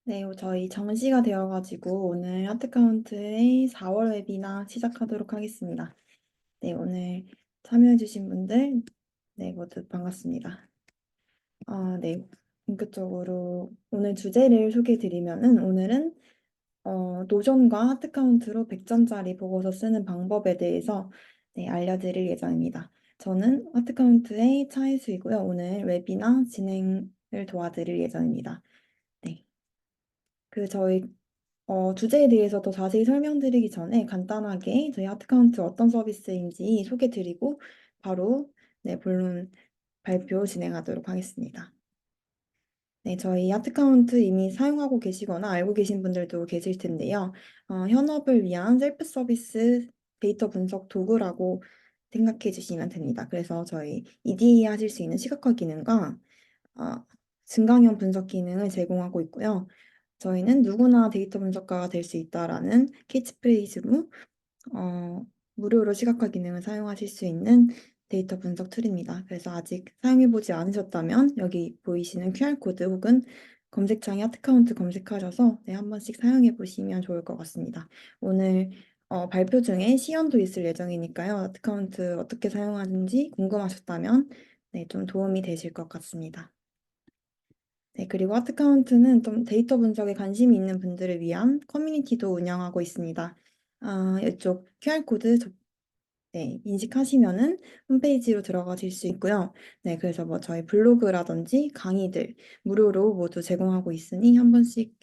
네, 저희 정시가 되어가지고 오늘 하트카운트의 4월 웨비나 시작하도록 하겠습니다. 네, 오늘 참여해주신 분들, 네, 모두 반갑습니다. 네, 본격적으로 오늘 주제를 소개해드리면은 오늘은 노션과 하트카운트로 100점짜리 보고서 쓰는 방법에 대해서 네, 알려드릴 예정입니다. 저는 하트카운트의 차혜수이고요. 오늘 웨비나 진행을 도와드릴 예정입니다. 네. 저희 주제에 대해서 더 자세히 설명드리기 전에 간단하게 저희 하트카운트 어떤 서비스인지 소개드리고 바로 네, 본론 발표 진행하도록 하겠습니다. 네, 저희 하트카운트 이미 사용하고 계시거나 알고 계신 분들도 계실 텐데요. 현업을 위한 셀프 서비스 데이터 분석 도구라고 생각해 주시면 됩니다. 그래서 저희 EDA 하실 수 있는 시각화 기능과 증강형 분석 기능을 제공하고 있고요. 저희는 누구나 데이터 분석가가 될 수 있다라는 캐치프레이즈로 무료로 시각화 기능을 사용하실 수 있는 데이터 분석 툴입니다. 그래서 아직 사용해보지 않으셨다면 여기 보이시는 QR코드 혹은 검색창에 하트카운트 검색하셔서 네, 한 번씩 사용해보시면 좋을 것 같습니다. 오늘 발표 중에 시연도 있을 예정이니까요. 하트카운트 어떻게 사용하는지 궁금하셨다면 네, 좀 도움이 되실 것 같습니다. 네, 그리고 하트카운트는 좀 데이터 분석에 관심이 있는 분들을 위한 커뮤니티도 운영하고 있습니다. 이쪽 QR코드 네, 인식하시면은 홈페이지로 들어가실 수 있고요. 네, 그래서 뭐 저희 블로그라든지 강의들 무료로 모두 제공하고 있으니 한 번씩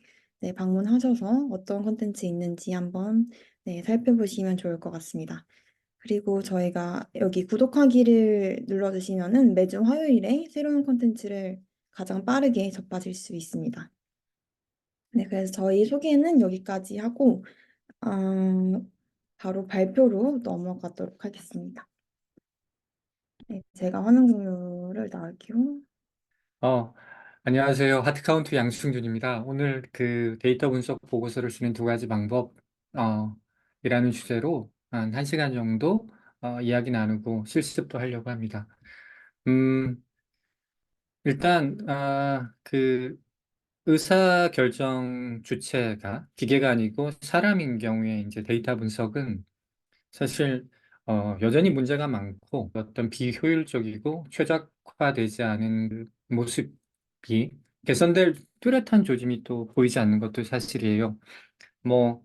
네, 방문하셔서 어떤 콘텐츠 있는지 한번 네, 살펴보시면 좋을 것 같습니다. 그리고 저희가 여기 구독하기를 눌러주시면은 매주 화요일에 새로운 콘텐츠를 가장 빠르게 접하실 수 있습니다. 네, 그래서 저희 소개는 여기까지 하고 바로 발표로 넘어가도록 하겠습니다. 네, 제가 화면 공유를 나갈게요. 어, 안녕하세요. 하트카운트 양승준입니다. 오늘 그 데이터 분석 보고서를 쓰는 두 가지 방법, 이라는 주제로 한 1시간 정도 이야기 나누고 실습도 하려고 합니다. 음, 일단, 그 의사 결정 주체가 기계가 아니고 사람인 경우에 이제 데이터 분석은 사실 여전히 문제가 많고 어떤 비효율적이고 최적화되지 않은 그 모습이 개선될 뚜렷한 조짐이 또 보이지 않는 것도 사실이에요. 뭐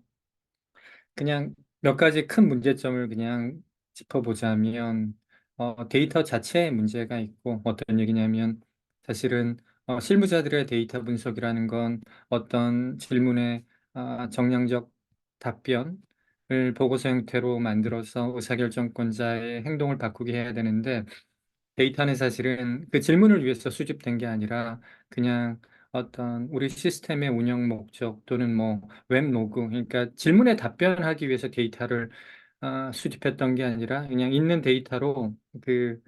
그냥 몇 가지 큰 문제점을 그냥 짚어보자면 데이터 자체에 문제가 있고 어떤 얘기냐면 사실은 실무자들의 데이터 분석이라는 건 어떤 질문에 정량적 답변을 보고서 형태로 만들어서 의사결정권자의 행동을 바꾸게 해야 되는데 데이터는 사실은 그 질문을 위해서 수집된 게 아니라 그냥 어떤 우리 시스템의 운영 목적 또는 뭐 웹 로그, 그러니까 질문에 답변하기 위해서 데이터를 수집했던 게 아니라 그냥 있는 데이터로 그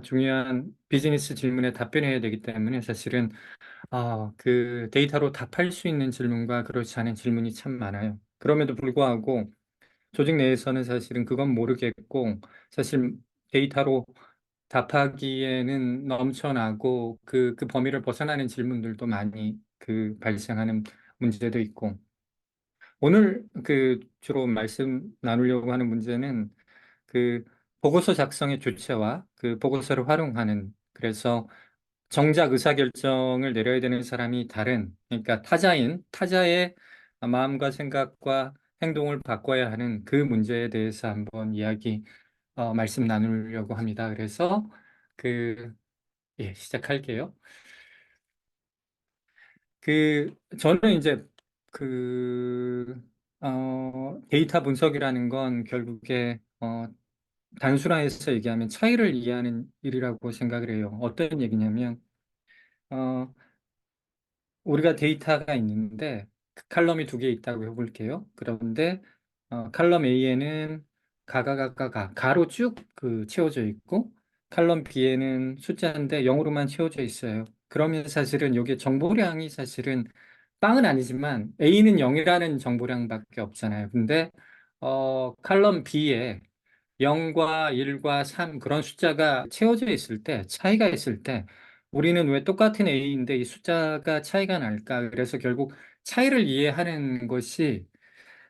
중요한 비즈니스 질문에 답변해야 되기 때문에 사실은 그 데이터로 답할 수 있는 질문과 그렇지 않은 질문이 참 많아요. 그럼에도 불구하고 조직 내에서는 사실은 그건 모르겠고 사실 데이터로 답하기에는 넘쳐나고 그 범위를 벗어나는 질문들도 많이 그 발생하는 문제도 있고 오늘 그 주로 말씀 나누려고 하는 문제는 그 보고서 작성의 주체와 그 보고서를 활용하는 그래서 정작 의사결정을 내려야 되는 사람이 다른 그러니까 타자의 마음과 생각과 행동을 바꿔야 하는 그 문제에 대해서 한번 말씀 나누려고 합니다. 그래서 그 시작할게요. 저는 이제 그 데이터 분석이라는 건 결국에 단순화해서 얘기하면 차이를 이해하는 일이라고 생각을 해요. 어떤 얘기냐면 어, 우리가 데이터가 있는데 그 칼럼이 두 개 있다고 해볼게요. 그런데 칼럼 A에는 가로 쭉 그 채워져 있고 칼럼 B에는 숫자인데 0으로만 채워져 있어요. 그러면 사실은 이게 정보량이 사실은 빵은 아니지만 A는 0이라는 정보량밖에 없잖아요. 근데 칼럼 B에 0과 1과 3 그런 숫자가 채워져 있을 때 차이가 있을 때 우리는 왜 똑같은 A인데 이 숫자가 차이가 날까? 그래서 결국 차이를 이해하는 것이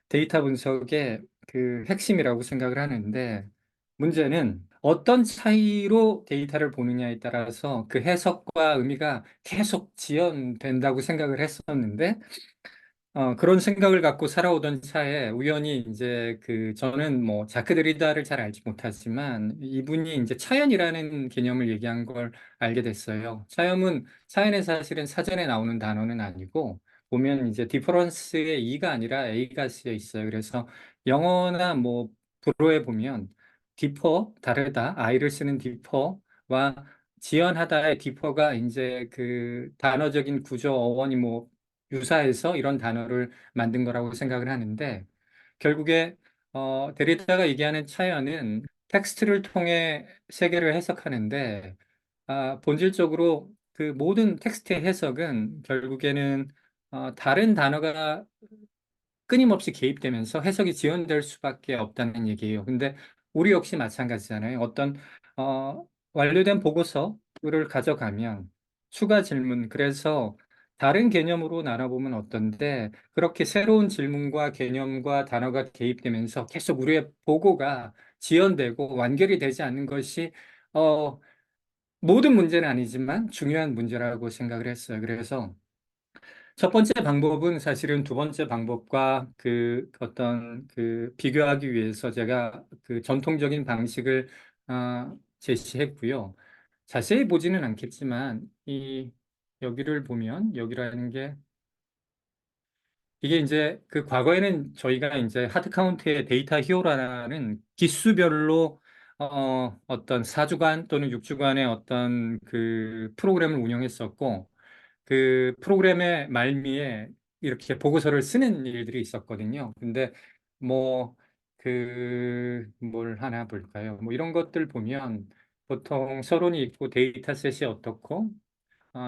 데이터 분석의 그 핵심이라고 생각을 하는데 문제는 어떤 차이로 데이터를 보느냐에 따라서 그 해석과 의미가 계속 지연된다고 생각을 했었는데 그런 생각을 갖고 살아오던 차에 우연히 이제 저는 뭐 자크 드리다를 잘 알지 못하지만 이분이 이제 차연이라는 개념을 얘기한 걸 알게 됐어요. 차연은 사실은 사전에 나오는 단어는 아니고 보면 이제 디퍼런스의 E가 아니라 A가 쓰여 있어요. 그래서 영어나 뭐 불어에 보면 디퍼, 다르다, I를 쓰는 디퍼와 지연하다의 디퍼가 이제 그 단어적인 구조 어원이 뭐 유사해서 이런 단어를 만든 거라고 생각을 하는데 결국에 데리다가 얘기하는 차이는 텍스트를 통해 세계를 해석하는데 본질적으로 그 모든 텍스트의 해석은 결국에는 다른 단어가 끊임없이 개입되면서 해석이 지연될 수밖에 없다는 얘기예요. 근데 우리 역시 마찬가지잖아요. 어떤 완료된 보고서를 가져가면 추가 질문, 그래서 다른 개념으로 나눠보면 어떤데 그렇게 새로운 질문과 개념과 단어가 개입되면서 계속 우리의 보고가 지연되고 완결이 되지 않는 것이 어, 모든 문제는 아니지만 중요한 문제라고 생각을 했어요. 그래서 첫 번째 방법은 사실은 두 번째 방법과 그 어떤 그 비교하기 위해서 제가 그 전통적인 방식을 제시했고요. 자세히 보지는 않겠지만 이 여기를 보면 여기라는 게 이게 이제 그 과거에는 저희가 이제 하드카운트의 데이터 히어로라는 기수별로 어떤 4주간 또는 6주간의 어떤 그 프로그램을 운영했었고 그 프로그램의 말미에 이렇게 보고서를 쓰는 일들이 있었거든요. 근데 뭐 뭘 하나 볼까요? 뭐 이런 것들 보면 보통 서론이 있고 데이터셋이 어떻고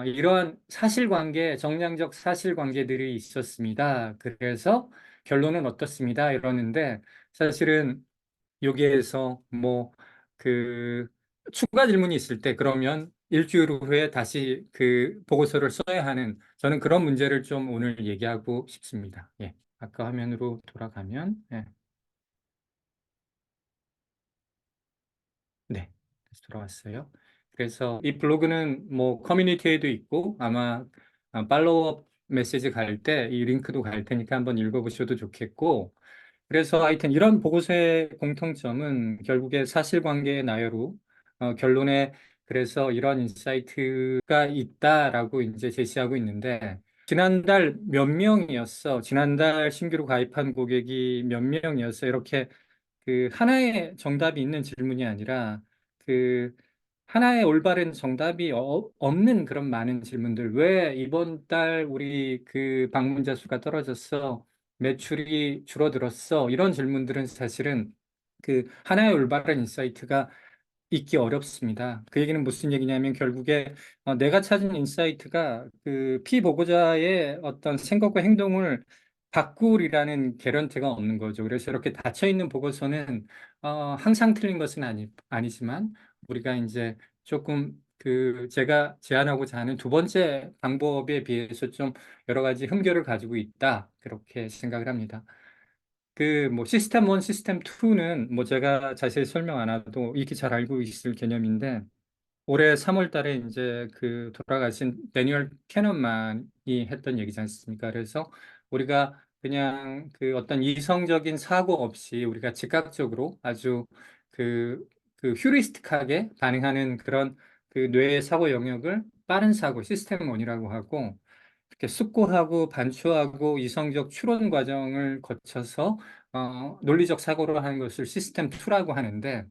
이러한 사실관계, 정량적 사실관계들이 있었습니다. 그래서 결론은 어떻습니다. 이러는데 사실은 여기에서 뭐 그 추가 질문이 있을 때 그러면 일주일 후에 다시 그 보고서를 써야 하는 저는 그런 문제를 좀 오늘 얘기하고 싶습니다. 예. 아까 화면으로 돌아가면 네. 다시 돌아왔어요. 그래서 이 블로그는 뭐 커뮤니티에도 있고 아마 팔로우업 메시지 갈 때 이 링크도 갈 테니까 한번 읽어보셔도 좋겠고 그래서 하여튼 이런 보고서의 공통점은 결국에 사실관계의 나열로 결론에 그래서 이런 인사이트가 있다라고 이제 제시하고 있는데 지난달 몇 명이었어? 지난달 신규로 가입한 고객이 몇 명이었어? 이렇게 그 하나의 정답이 있는 질문이 아니라 그 하나의 올바른 정답이 없는 그런 많은 질문들. 왜 이번 달 우리 그 방문자 수가 떨어졌어? 매출이 줄어들었어? 이런 질문들은 사실은 그 하나의 올바른 인사이트가 있기 어렵습니다. 그 얘기는 무슨 얘기냐면 결국에 내가 찾은 인사이트가 그 피보고자의 어떤 생각과 행동을 바꾸리라는 개런티가 없는 거죠. 그래서 이렇게 닫혀 있는 보고서는 항상 틀린 것은 아니지만 우리가 이제 조금 그 제가 제안하고자 하는 두 번째 방법에 비해서 좀 여러 가지 흠결을 가지고 있다. 그렇게 생각을 합니다. 그 뭐 시스템 1, 시스템 2는 뭐 제가 자세히 설명 안 해도 익히 잘 알고 있을 개념인데 올해 3월 달에 이제 그 돌아가신 데니얼 캐넌만이 했던 얘기지 않습니까? 그래서 우리가 그냥 그 어떤 이성적인 사고 없이 우리가 즉각적으로 아주 그, 그 휴리스틱하게 반응하는 그런 그 뇌의 사고 영역을 빠른 사고, 시스템 1이라고 하고 이렇게 숙고하고 반추하고 이성적 추론 과정을 거쳐서 논리적 사고를 하는 것을 시스템 2라고 하는데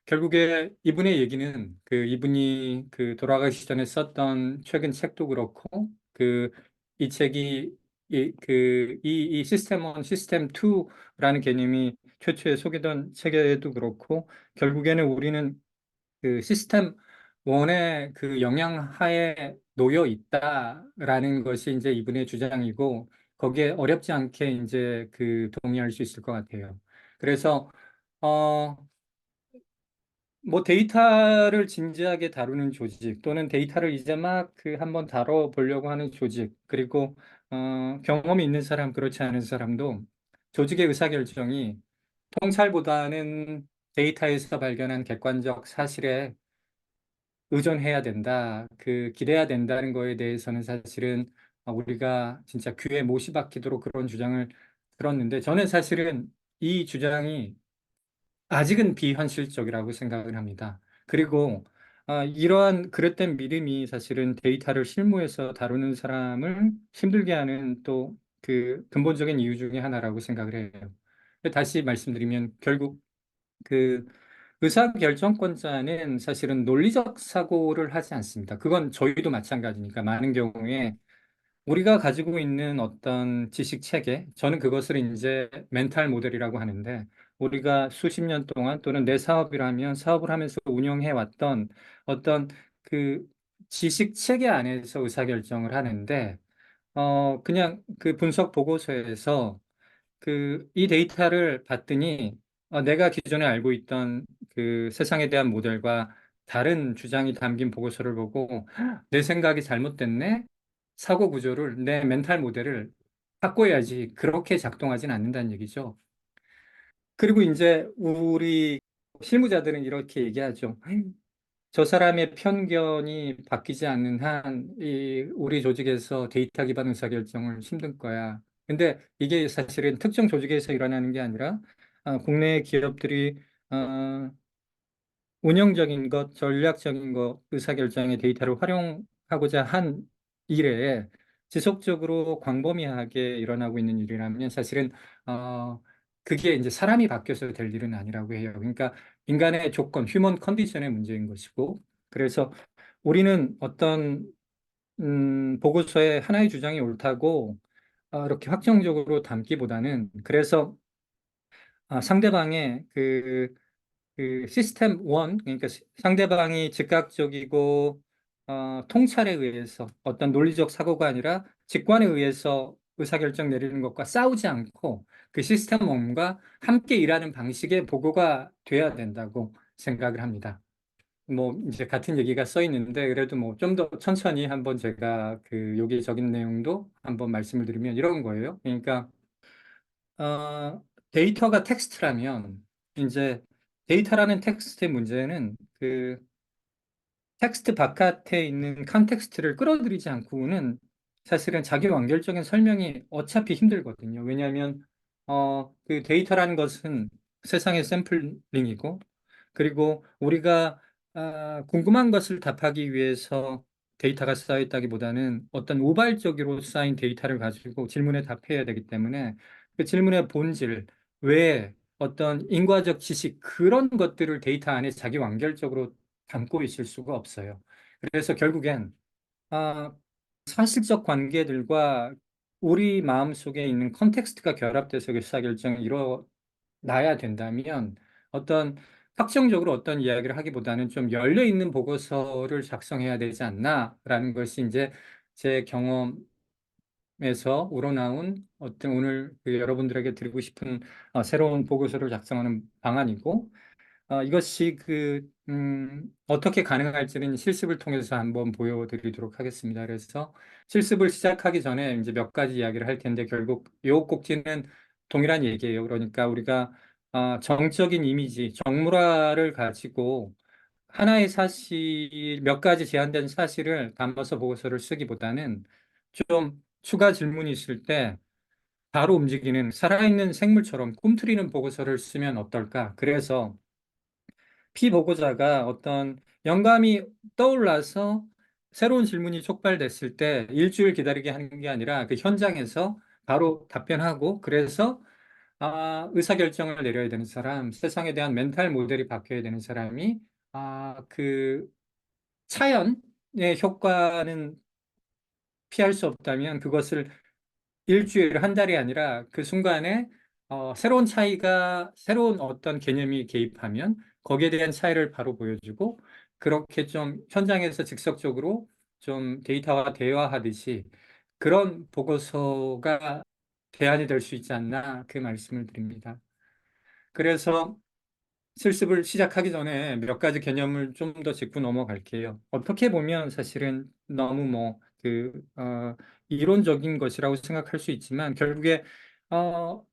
결국에 이분의 얘기는 그 이분이 그 돌아가시 전에 썼던 최근 책도 그렇고 그 이 책이 이 시스템 1, 시스템 2라는 개념이 최초에 소개된 책에도 그렇고 결국에는 우리는 그 시스템 원의 그 영향하에 놓여 있다라는 것이 이제 이분의 주장이고 거기에 어렵지 않게 이제 그 동의할 수 있을 것 같아요. 그래서 어 뭐 데이터를 진지하게 다루는 조직 또는 데이터를 이제 막 그 한번 다뤄보려고 하는 조직 그리고 경험이 있는 사람 그렇지 않은 사람도 조직의 의사결정이 통찰보다는 데이터에서 발견한 객관적 사실에 의존해야 된다, 기대야 된다는 거에 대해서는 사실은 우리가 진짜 귀에 못이 박히도록 그런 주장을 들었는데 저는 사실은 이 주장이 아직은 비현실적이라고 생각을 합니다. 그리고 이러한 그릇된 믿음이 사실은 데이터를 실무에서 다루는 사람을 힘들게 하는 또 그 근본적인 이유 중에 하나라고 생각을 해요. 다시 말씀드리면 결국 그 의사결정권자는 사실은 논리적 사고를 하지 않습니다. 그건 저희도 마찬가지니까 많은 경우에 우리가 가지고 있는 어떤 지식 체계, 저는 그것을 이제 멘탈 모델이라고 하는데, 우리가 수십 년 동안 또는 내 사업이라면 사업을 하면서 운영해 왔던 어떤 그 지식 체계 안에서 의사결정을 하는데, 그냥 그 분석 보고서에서 이 데이터를 봤더니 내가 기존에 알고 있던 그 세상에 대한 모델과 다른 주장이 담긴 보고서를 보고 내 생각이 잘못됐네? 사고 구조를, 내 멘탈 모델을 바꿔야지. 그렇게 작동하진 않는다는 얘기죠. 그리고 이제 우리 실무자들은 이렇게 얘기하죠. 저 사람의 편견이 바뀌지 않는 한, 우리 조직에서 데이터 기반 의사결정을 힘든 거야. 근데 이게 사실은 특정 조직에서 일어나는 게 아니라, 국내 기업들이, 어, 운영적인 것, 전략적인 것, 의사결정의 데이터를 활용하고자 한 일에 지속적으로 광범위하게 일어나고 있는 일이라면 사실은, 어, 그게 이제 사람이 바뀌어서 될 일은 아니라고 해요. 그러니까 인간의 조건, 휴먼 컨디션의 문제인 것이고, 그래서 우리는 어떤, 보고서에 하나의 주장이 옳다고, 이렇게 확정적으로 담기보다는, 그래서 상대방의 그 시스템 원, 그러니까 상대방이 즉각적이고 통찰에 의해서 어떤 논리적 사고가 아니라 직관에 의해서 의사결정 내리는 것과 싸우지 않고 그 시스템 원과 함께 일하는 방식의 보고가 돼야 된다고 생각을 합니다. 뭐 이제 같은 얘기가 써 있는데 그래도 뭐 좀 더 천천히 한번 제가 여기 적인 내용도 한번 말씀을 드리면 이런 거예요. 그러니까 데이터가 텍스트라면 이제 데이터라는 텍스트의 문제는 텍스트 바깥에 있는 컨텍스트를 끌어들이지 않고는 사실은 자기 완결적인 설명이 어차피 힘들거든요. 왜냐하면 그 데이터라는 것은 세상의 샘플링이고 그리고 우리가 궁금한 것을 답하기 위해서 데이터가 쌓여있다기보다는 어떤 우발적으로 쌓인 데이터를 가지고 질문에 답해야 되기 때문에 그 질문의 본질, 왜 어떤 인과적 지식 그런 것들을 데이터 안에 자기 완결적으로 담고 있을 수가 없어요. 그래서 결국엔 아, 사실적 관계들과 우리 마음속에 있는 컨텍스트가 결합돼서 의사결정이 일어나야 된다면 어떤 확정적으로 어떤 이야기를 하기보다는 좀 열려 있는 보고서를 작성해야 되지 않나라는 것이 이제 제 경험에서 우러나온 어떤 오늘 여러분들에게 드리고 싶은 새로운 보고서를 작성하는 방안이고 이것이 어떻게 가능할지는 실습을 통해서 한번 보여드리도록 하겠습니다. 그래서 실습을 시작하기 전에 이제 몇 가지 이야기를 할 텐데 결국 요 꼭지는 동일한 얘기예요. 그러니까 우리가 정적인 이미지, 정물화를 가지고 하나의 사실, 몇 가지 제한된 사실을 담아서 보고서를 쓰기보다는 좀 추가 질문이 있을 때 바로 움직이는 살아있는 생물처럼 꿈틀이는 보고서를 쓰면 어떨까? 그래서 피보고자가 어떤 영감이 떠올라서 새로운 질문이 촉발됐을 때 일주일 기다리게 하는 게 아니라 그 현장에서 바로 답변하고 그래서 의사결정을 내려야 되는 사람, 세상에 대한 멘탈 모델이 바뀌어야 되는 사람이 그 차연의 효과는 피할 수 없다면 그것을 일주일, 한 달이 아니라 그 순간에 새로운 차이가, 새로운 어떤 개념이 개입하면 거기에 대한 차이를 바로 보여주고 그렇게 좀 현장에서 즉석적으로 좀 데이터와 대화하듯이 그런 보고서가 대안이 될 수 있지 않나 그 말씀을 드립니다. 그래서 실습을 시작하기 전에 몇 가지 개념을 좀 더 짚고 넘어갈게요. 어떻게 보면 사실은 너무 이론적인 것이라고 생각할 수 있지만 결국에 어,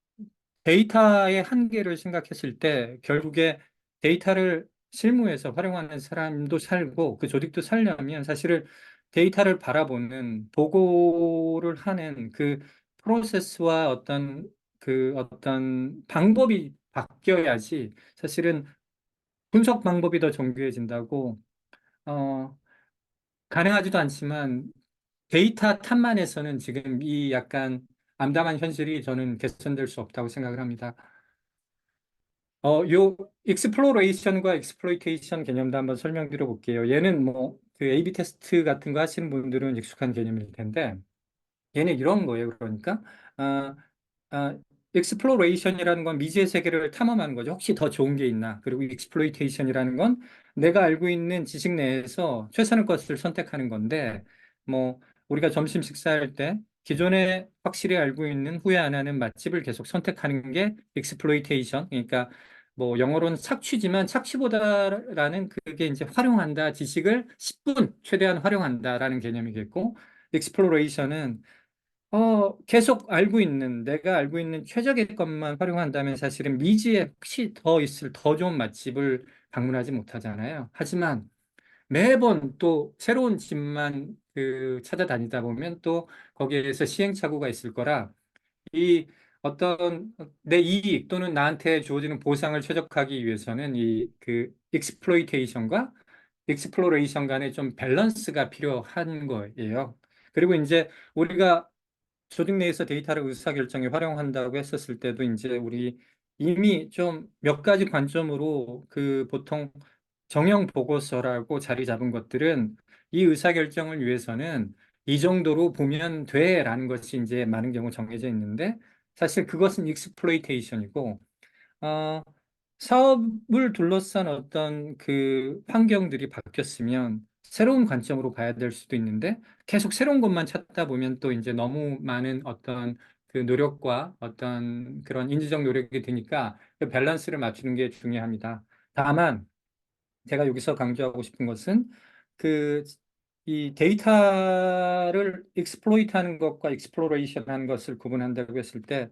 데이터의 한계를 생각했을 때 결국에 데이터를 실무에서 활용하는 사람도 살고 그 조직도 살려면 사실은 데이터를 바라보는 보고를 하는 그 프로세스와 어떤 방법이 바뀌어야지 사실은 분석 방법이 더 정교해진다고 어, 가능하지도 않지만 데이터 탓만 해서는 지금 이 약간 암담한 현실이 저는 개선될 수 없다고 생각을 합니다. 요 익스플로레이션과 익스플로이테이션 개념도 한번 설명드려 볼게요. 얘는 뭐 그 A/B 테스트 같은 거 하시는 분들은 익숙한 개념일 텐데 얘는 이런 거예요. 그러니까 아, 익스플로레이션이라는 건 미지의 세계를 탐험하는 거죠. 혹시 더 좋은 게 있나? 그리고 익스플로이테이션이라는 건 내가 알고 있는 지식 내에서 최선의 것을 선택하는 건데 뭐 우리가 점심 식사할 때 기존에 확실히 알고 있는 후회 안 하는 맛집을 계속 선택하는 게 익스플로이테이션. 그러니까 뭐 영어로는 착취지만 착취보다라는 그게 이제 활용한다. 지식을 10분 최대한 활용한다라는 개념이겠고 익스플로레이션은 계속 내가 알고 있는 최적의 것만 활용한다면 사실은 미지에 혹시 더 있을 더 좋은 맛집을 방문하지 못하잖아요. 하지만 매번 또 새로운 집만 찾아다니다 보면 또 거기에서 시행착오가 있을 거라 이 어떤 내 이익 또는 나한테 주어지는 보상을 최적화하기 위해서는 이 그 익스플로이테이션과 익스플로레이션 간의 좀 밸런스가 필요한 거예요. 그리고 이제 우리가 조직 내에서 데이터를 의사결정에 활용한다고 했었을 때도 이제 우리 이미 좀 몇 가지 관점으로 그 보통 정형 보고서라고 자리 잡은 것들은 이 의사결정을 위해서는 이 정도로 보면 돼라는 것이 이제 많은 경우 정해져 있는데 사실 그것은 익스플로이테이션이고 어, 사업을 둘러싼 어떤 그 환경들이 바뀌었으면 새로운 관점으로 봐야 될 수도 있는데 계속 새로운 것만 찾다 보면 또 이제 너무 많은 어떤 그 노력과 어떤 그런 인지적 노력이 드니까 그 밸런스를 맞추는 게 중요합니다. 다만 제가 여기서 강조하고 싶은 것은 그 이 데이터를 익스플로이트 하는 것과 익스플로레이션 하는 것을 구분한다고 했을 때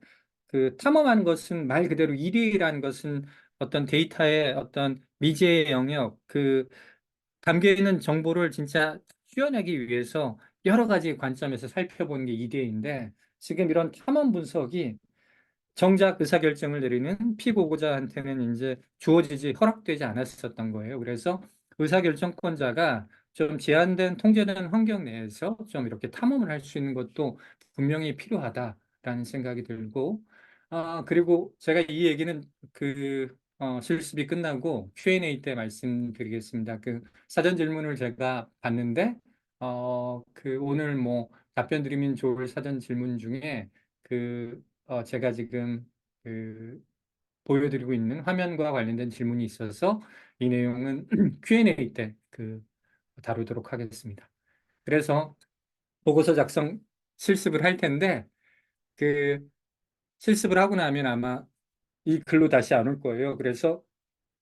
그 탐험하는 것은 말 그대로 일이라는 것은 어떤 데이터의 어떤 미지의 영역 담겨 있는 정보를 진짜 추려내기 위해서 여러 가지 관점에서 살펴보는 게 이데인데 지금 이런 탐험 분석이 정작 의사결정을 내리는 피고자한테는 이제 주어지지 허락되지 않았었던 거예요. 그래서 의사결정권자가 좀 제한된 통제된 환경 내에서 좀 이렇게 탐험을 할 수 있는 것도 분명히 필요하다라는 생각이 들고, 그리고 제가 이 얘기는 실습이 끝나고 Q&A 때 말씀드리겠습니다. 그 사전 질문을 제가 봤는데, 오늘 뭐 답변 드리면 좋을 사전 질문 중에 제가 지금 그 보여드리고 있는 화면과 관련된 질문이 있어서 이 내용은 Q&A 때 다루도록 하겠습니다. 그래서 보고서 작성 실습을 할 텐데 그 실습을 하고 나면 아마 이 글로 다시 안 올 거예요. 그래서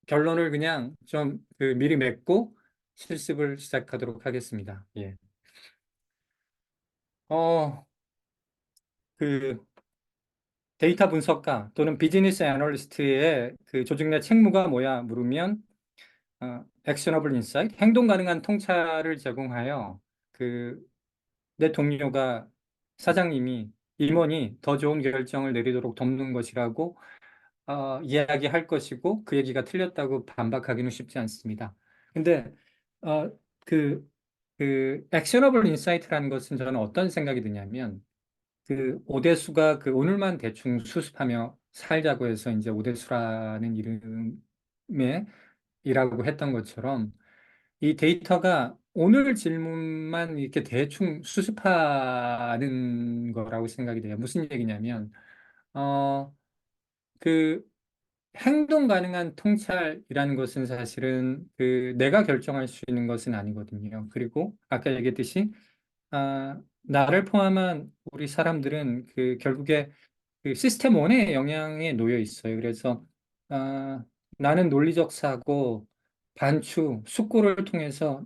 결론을 그냥 좀 미리 맺고 실습을 시작하도록 하겠습니다. 예. 어, 그 데이터 분석가 또는 비즈니스 애널리스트의 그 조직 내 책무가 뭐야 물으면 액셔너블 인사이트, 행동 가능한 통찰을 제공하여 내 동료가 사장님이 임원이 더 좋은 결정을 내리도록 돕는 것이라고 이야기할 것이고 그 얘기가 틀렸다고 반박하기는 쉽지 않습니다. 근데 어, 그, 액셔너블 인사이트라는 것은 저는 어떤 생각이 드냐면 오대수가 오늘만 대충 수습하며 살자고 해서 이제 오대수라는 이름의 이라고 했던 것처럼 이 데이터가 오늘 질문만 이렇게 대충 수습하는 거라고 생각이 돼요. 무슨 얘기냐면, 어, 그 행동 가능한 통찰이라는 것은 사실은 내가 결정할 수 있는 것은 아니거든요. 그리고 아까 얘기했듯이, 나를 포함한 우리 사람들은 결국에 시스템 원의 영향에 놓여 있어요. 그래서 나는 논리적 사고, 반추, 숙고를 통해서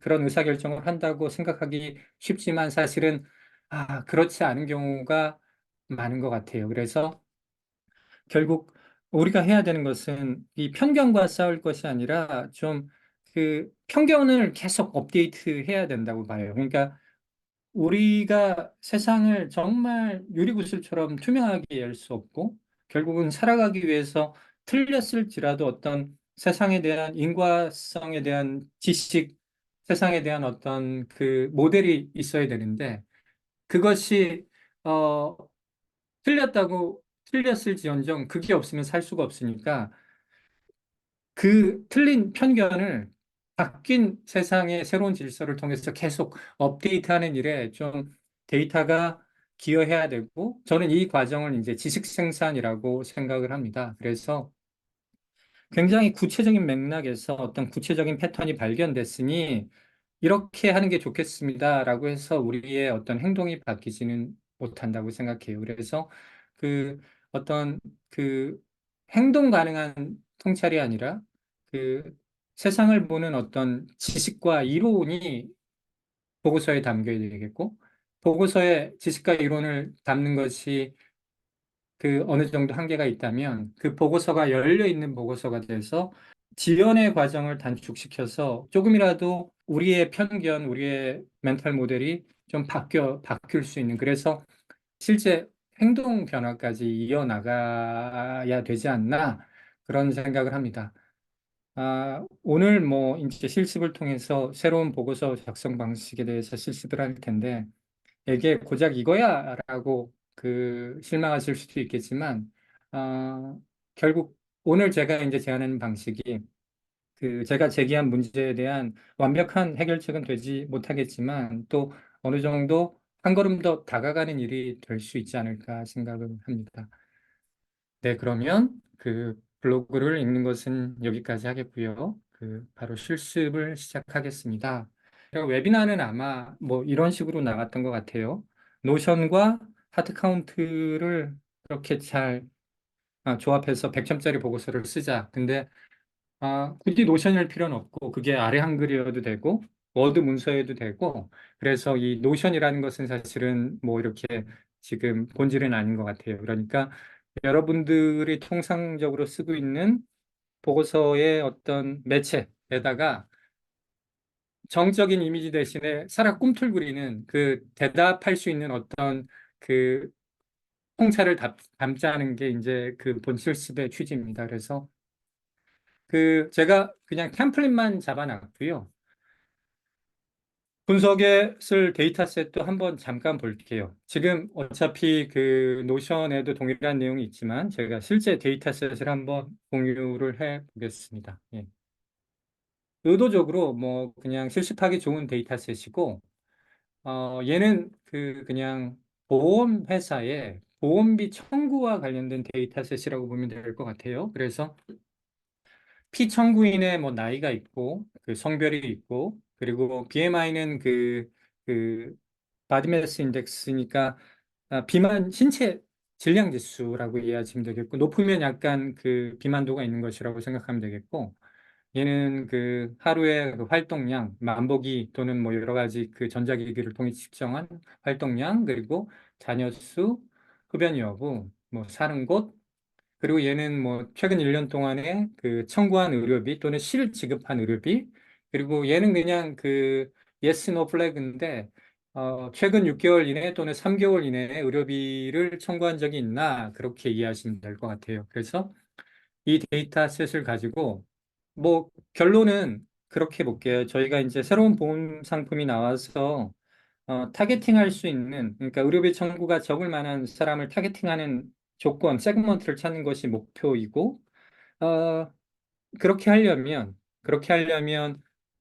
그런 의사결정을 한다고 생각하기 쉽지만 사실은 그렇지 않은 경우가 많은 것 같아요. 그래서 결국 우리가 해야 되는 것은 이 편견과 싸울 것이 아니라 좀 그 편견을 계속 업데이트 해야 된다고 봐요. 그러니까 우리가 세상을 정말 유리구슬처럼 투명하게 열 수 없고 결국은 살아가기 위해서 틀렸을지라도 어떤 세상에 대한 인과성에 대한 지식, 세상에 대한 어떤 그 모델이 있어야 되는데 그것이 어 틀렸을지언정 그게 없으면 살 수가 없으니까 그 틀린 편견을 바뀐 세상의 새로운 질서를 통해서 계속 업데이트하는 일에 좀 데이터가 기여해야 되고, 저는 이 과정을 이제 지식 생산이라고 생각을 합니다. 그래서 굉장히 구체적인 맥락에서 어떤 구체적인 패턴이 발견됐으니 이렇게 하는 게 좋겠습니다라고 해서 우리의 어떤 행동이 바뀌지는 못한다고 생각해요. 그래서 그 어떤 그 행동 가능한 통찰이 아니라 그 세상을 보는 어떤 지식과 이론이 보고서에 담겨야 되겠고, 보고서에 지식과 이론을 담는 것이 그 어느 정도 한계가 있다면 그 보고서가 열려 있는 보고서가 돼서 지연의 과정을 단축시켜서 조금이라도 우리의 편견, 우리의 멘탈 모델이 좀 바뀔 수 있는 그래서 실제 행동 변화까지 이어나가야 되지 않나 그런 생각을 합니다. 오늘 뭐 이제 실습을 통해서 새로운 보고서 작성 방식에 대해서 실습을 할 텐데 이게 고작 이거야라고 실망하실 수도 있겠지만 결국 오늘 제가 이제 제안하는 방식이 제가 제기한 문제에 대한 완벽한 해결책은 되지 못하겠지만 또 어느 정도 한 걸음 더 다가가는 일이 될 수 있지 않을까 생각을 합니다. 네, 그러면 블로그를 읽는 것은 여기까지 하겠고요. 바로 실습을 시작하겠습니다. 제가 웨비나는 아마 뭐 이런 식으로 나갔던 것 같아요. 노션과 하드카운트를 그렇게 잘 조합해서 100점짜리 보고서를 쓰자. 근데 굳이 노션일 필요는 없고 그게 아래 한글이어도 되고 워드 문서여도 되고 그래서 이 노션이라는 것은 사실은 뭐 이렇게 지금 본질은 아닌 것 같아요. 그러니까 여러분들이 통상적으로 쓰고 있는 보고서의 어떤 매체에다가 정적인 이미지 대신에 살아 꿈틀거리는 대답할 수 있는 어떤 그 통찰을 담자는 게 이제 본 실습의 취지입니다. 그래서 제가 그냥 템플릿만 잡아놨고요. 분석에 쓸 데이터셋도 한번 잠깐 볼게요. 지금 어차피 노션에도 동일한 내용이 있지만 제가 실제 데이터셋을 한번 공유를 해 보겠습니다. 예. 의도적으로 뭐 그냥 실습하기 좋은 데이터셋이고 얘는 그냥 보험회사의 보험비 청구와 관련된 데이터셋이라고 보면 될 것 같아요. 그래서 피청구인의 뭐 나이가 있고 성별이 있고 그리고 BMI는 그 바디매스 인덱스니까 비만 신체 질량 지수라고 이해하시면 되겠고 높으면 약간 비만도가 있는 것이라고 생각하면 되겠고 얘는 하루의 활동량, 만보기 또는 뭐 여러 가지 전자기기를 통해 측정한 활동량 그리고 자녀 수, 흡연 여부, 뭐 사는 곳 그리고 얘는 뭐 최근 1년 동안에 청구한 의료비 또는 실 지급한 의료비 그리고 얘는 그냥 yes, no 플래그인데 최근 6개월 이내 또는 3개월 이내에 의료비를 청구한 적이 있나 그렇게 이해하시면 될 것 같아요. 그래서 이 데이터셋을 가지고 뭐 결론은 그렇게 볼게요. 저희가 이제 새로운 보험 상품이 나와서 타겟팅할 수 있는 그러니까 의료비 청구가 적을 만한 사람을 타겟팅하는 조건, 세그먼트를 찾는 것이 목표이고 어, 그렇게 하려면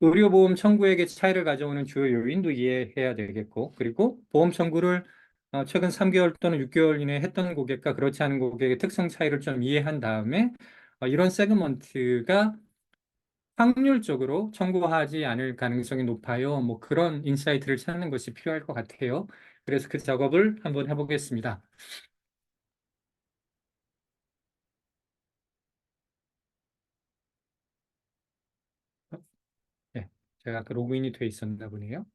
의료보험 청구액의 차이를 가져오는 주요 요인도 이해해야 되겠고 그리고 보험 청구를 최근 3개월 또는 6개월 이내에 했던 고객과 그렇지 않은 고객의 특성 차이를 좀 이해한 다음에 이런 세그먼트가 확률적으로 청구하지 않을 가능성이 높아요. 뭐 그런 인사이트를 찾는 것이 필요할 것 같아요. 그래서 그 작업을 한번 해보겠습니다. 제가 아까 로그인이 돼 있었나 보네요.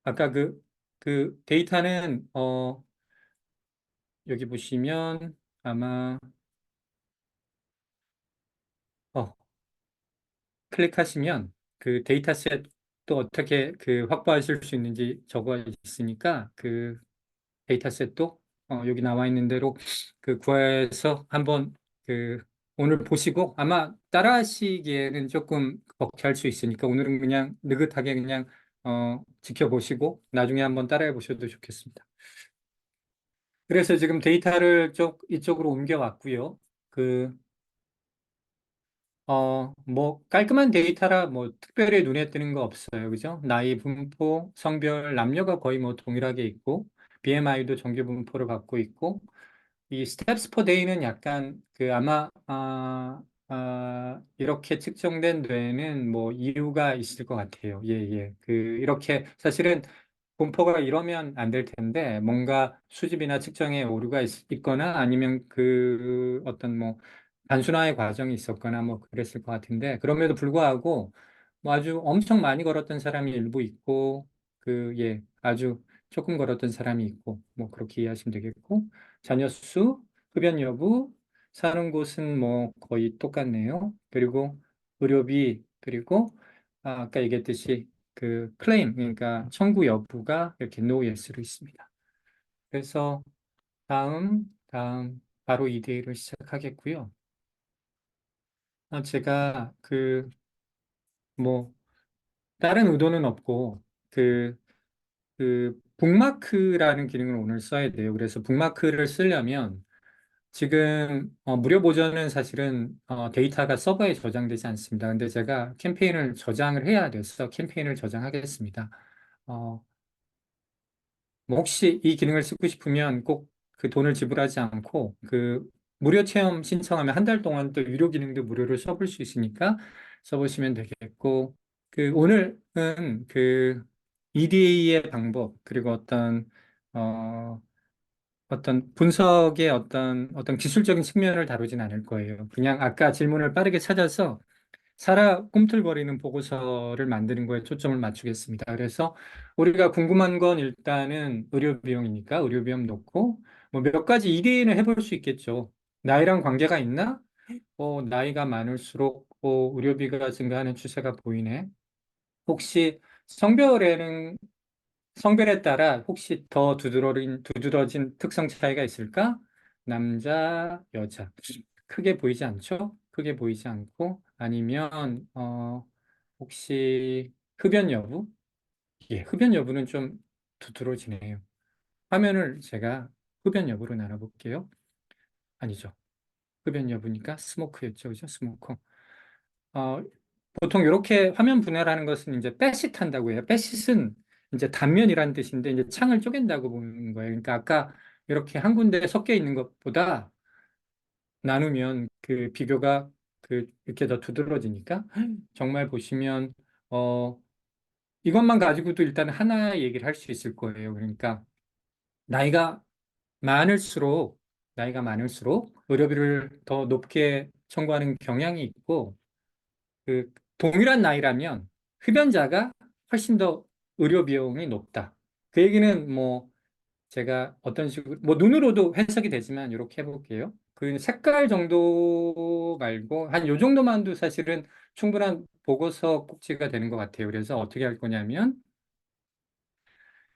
아까 그 데이터는, 여기 보시면 아마, 어, 클릭하시면 그 데이터셋 또 어떻게 그 확보하실 수 있는지 적어 있으니까 그 데이터셋도 여기 나와 있는 대로 그 구해서 한번 그 오늘 보시고 아마 따라 하시기에는 조금 벅찰 수 있으니까 오늘은 그냥 느긋하게 그냥 지켜보시고 나중에 한번 따라해 보셔도 좋겠습니다. 그래서 지금 데이터를 이쪽으로 옮겨왔고요. 그 뭐, 깔끔한 데이터라 뭐, 특별히 눈에 띄는 거 없어요. 그죠? 나이, 분포, 성별, 남녀가 거의 뭐 동일하게 있고, BMI도 정규 분포를 갖고 있고, 이 스텝스 퍼 데이는 약간 그 아마, 이렇게 측정된 데에는 뭐 이유가 있을 것 같아요. 예, 예. 이렇게 사실은 분포가 이러면 안 될 텐데, 뭔가 수집이나 측정에 오류가 있거나 아니면 그 어떤 뭐 단순화의 과정이 있었거나 뭐 그랬을 것 같은데, 그럼에도 불구하고 뭐 아주 엄청 많이 걸었던 사람이 일부 있고, 예, 아주 조금 걸었던 사람이 있고, 뭐 그렇게 이해하시면 되겠고, 자녀 수, 흡연 여부, 사는 곳은 뭐 거의 똑같네요. 그리고 의료비, 그리고 아까 얘기했듯이 그 클레임, 그러니까 청구 여부가 이렇게 no yes로 있습니다. 그래서 다음 바로 EDA를 시작하겠고요. 제가 뭐 다른 의도는 없고 그 북마크라는 기능을 오늘 써야 돼요. 그래서 북마크를 쓰려면 지금 무료 버전은 사실은 데이터가 서버에 저장되지 않습니다. 근데 제가 캠페인을 저장을 해야 돼서 캠페인을 저장하겠습니다. 어, 뭐 혹시 이 기능을 쓰고 싶으면 꼭 그 돈을 지불하지 않고 그 무료 체험 신청하면 한 달 동안 또 유료 기능도 무료로 써볼 수 있으니까 써보시면 되겠고 오늘은 그 EDA의 방법 그리고 어떤 분석의 어떤 기술적인 측면을 다루진 않을 거예요. 그냥 아까 질문을 빠르게 찾아서 꿈틀거리는 보고서를 만드는 거에 초점을 맞추겠습니다. 그래서 우리가 궁금한 건 일단은 의료 비용이니까 의료 비용 놓고 뭐 몇 가지 이대인을 해볼 수 있겠죠. 나이랑 관계가 있나? 나이가 많을수록 의료비가 증가하는 추세가 보이네. 혹시 성별에는 성별에 따라 혹시 더 두드러진 특성 차이가 있을까? 남자, 여자. 크게 보이지 않죠? 크게 보이지 않고, 아니면, 혹시 흡연 여부? 예, 흡연 여부는 좀 두드러지네요. 화면을 제가 흡연 여부로 나눠볼게요. 아니죠. 흡연 여부니까 스모크였죠. 그죠? 스모커. 어, 보통 이렇게 화면 분해라는 것은 이제 빼싯한다고 해요. 빼싯은 이제 단면이라는 뜻인데 이제 창을 쪼갠다고 보는 거예요. 그러니까 아까 이렇게 한 군데 섞여 있는 것보다 나누면 그 비교가 이렇게 더 두드러지니까 정말 보시면 어 이것만 가지고도 일단 하나 얘기를 할 수 있을 거예요. 그러니까 나이가 많을수록 나이가 많을수록 의료비를 더 높게 청구하는 경향이 있고 동일한 나이라면 흡연자가 훨씬 더 의료 비용이 높다. 그 얘기는 뭐 제가 어떤 식으로 뭐 눈으로도 해석이 되지만 이렇게 해볼게요. 그 색깔 정도 말고 한 요 정도만도 사실은 충분한 보고서 꼭지가 되는 것 같아요. 그래서 어떻게 할 거냐면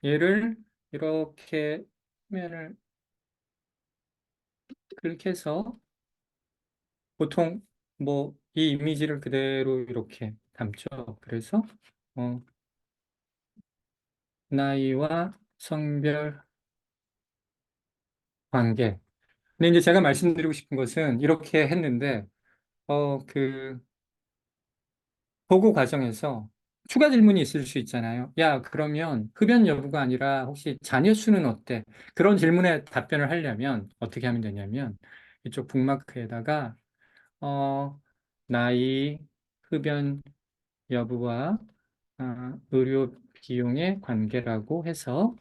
얘를 이렇게 화면을 클릭해서 보통 뭐 이 이미지를 그대로 이렇게 담죠. 그래서 어, 나이와 성별 관계. 근데 이제 제가 말씀드리고 싶은 것은 이렇게 했는데, 보고 과정에서 추가 질문이 있을 수 있잖아요. 야, 그러면 흡연 여부가 아니라 혹시 자녀 수는 어때? 그런 질문에 답변을 하려면 어떻게 하면 되냐면 이쪽 북마크에다가, 어, 나이, 흡연 여부와 의료 비용의 관계라고 해서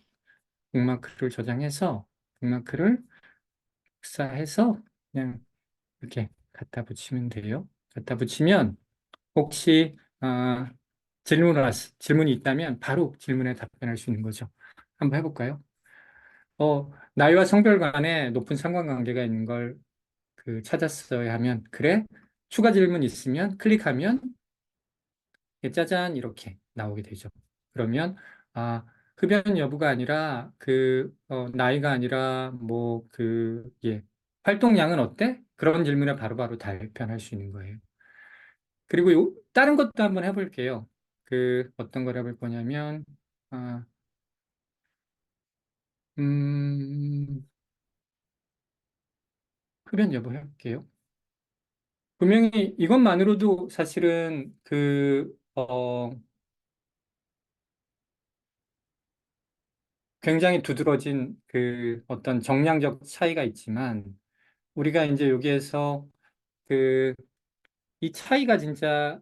북마크를 저장해서 북마크를 복사해서 그냥 이렇게 갖다 붙이면 돼요. 갖다 붙이면 혹시 질문이 있다면 바로 질문에 답변할 수 있는 거죠. 한번 해볼까요? 나이와 성별 간에 높은 상관관계가 있는 걸 찾았어야 하면, 그래? 추가 질문 있으면 클릭하면 짜잔 이렇게 나오게 되죠. 그러면 아, 흡연 여부가 아니라 나이가 아니라 활동량은 어때? 그런 질문에 바로바로 답변할 수 있는 거예요. 그리고 다른 것도 한번 해볼게요. 어떤 걸 해볼 거냐면 아, 음, 흡연 여부 해볼게요. 분명히 이것만으로도 사실은 굉장히 두드러진 어떤 정량적 차이가 있지만, 우리가 이제 여기에서 그, 이 차이가 진짜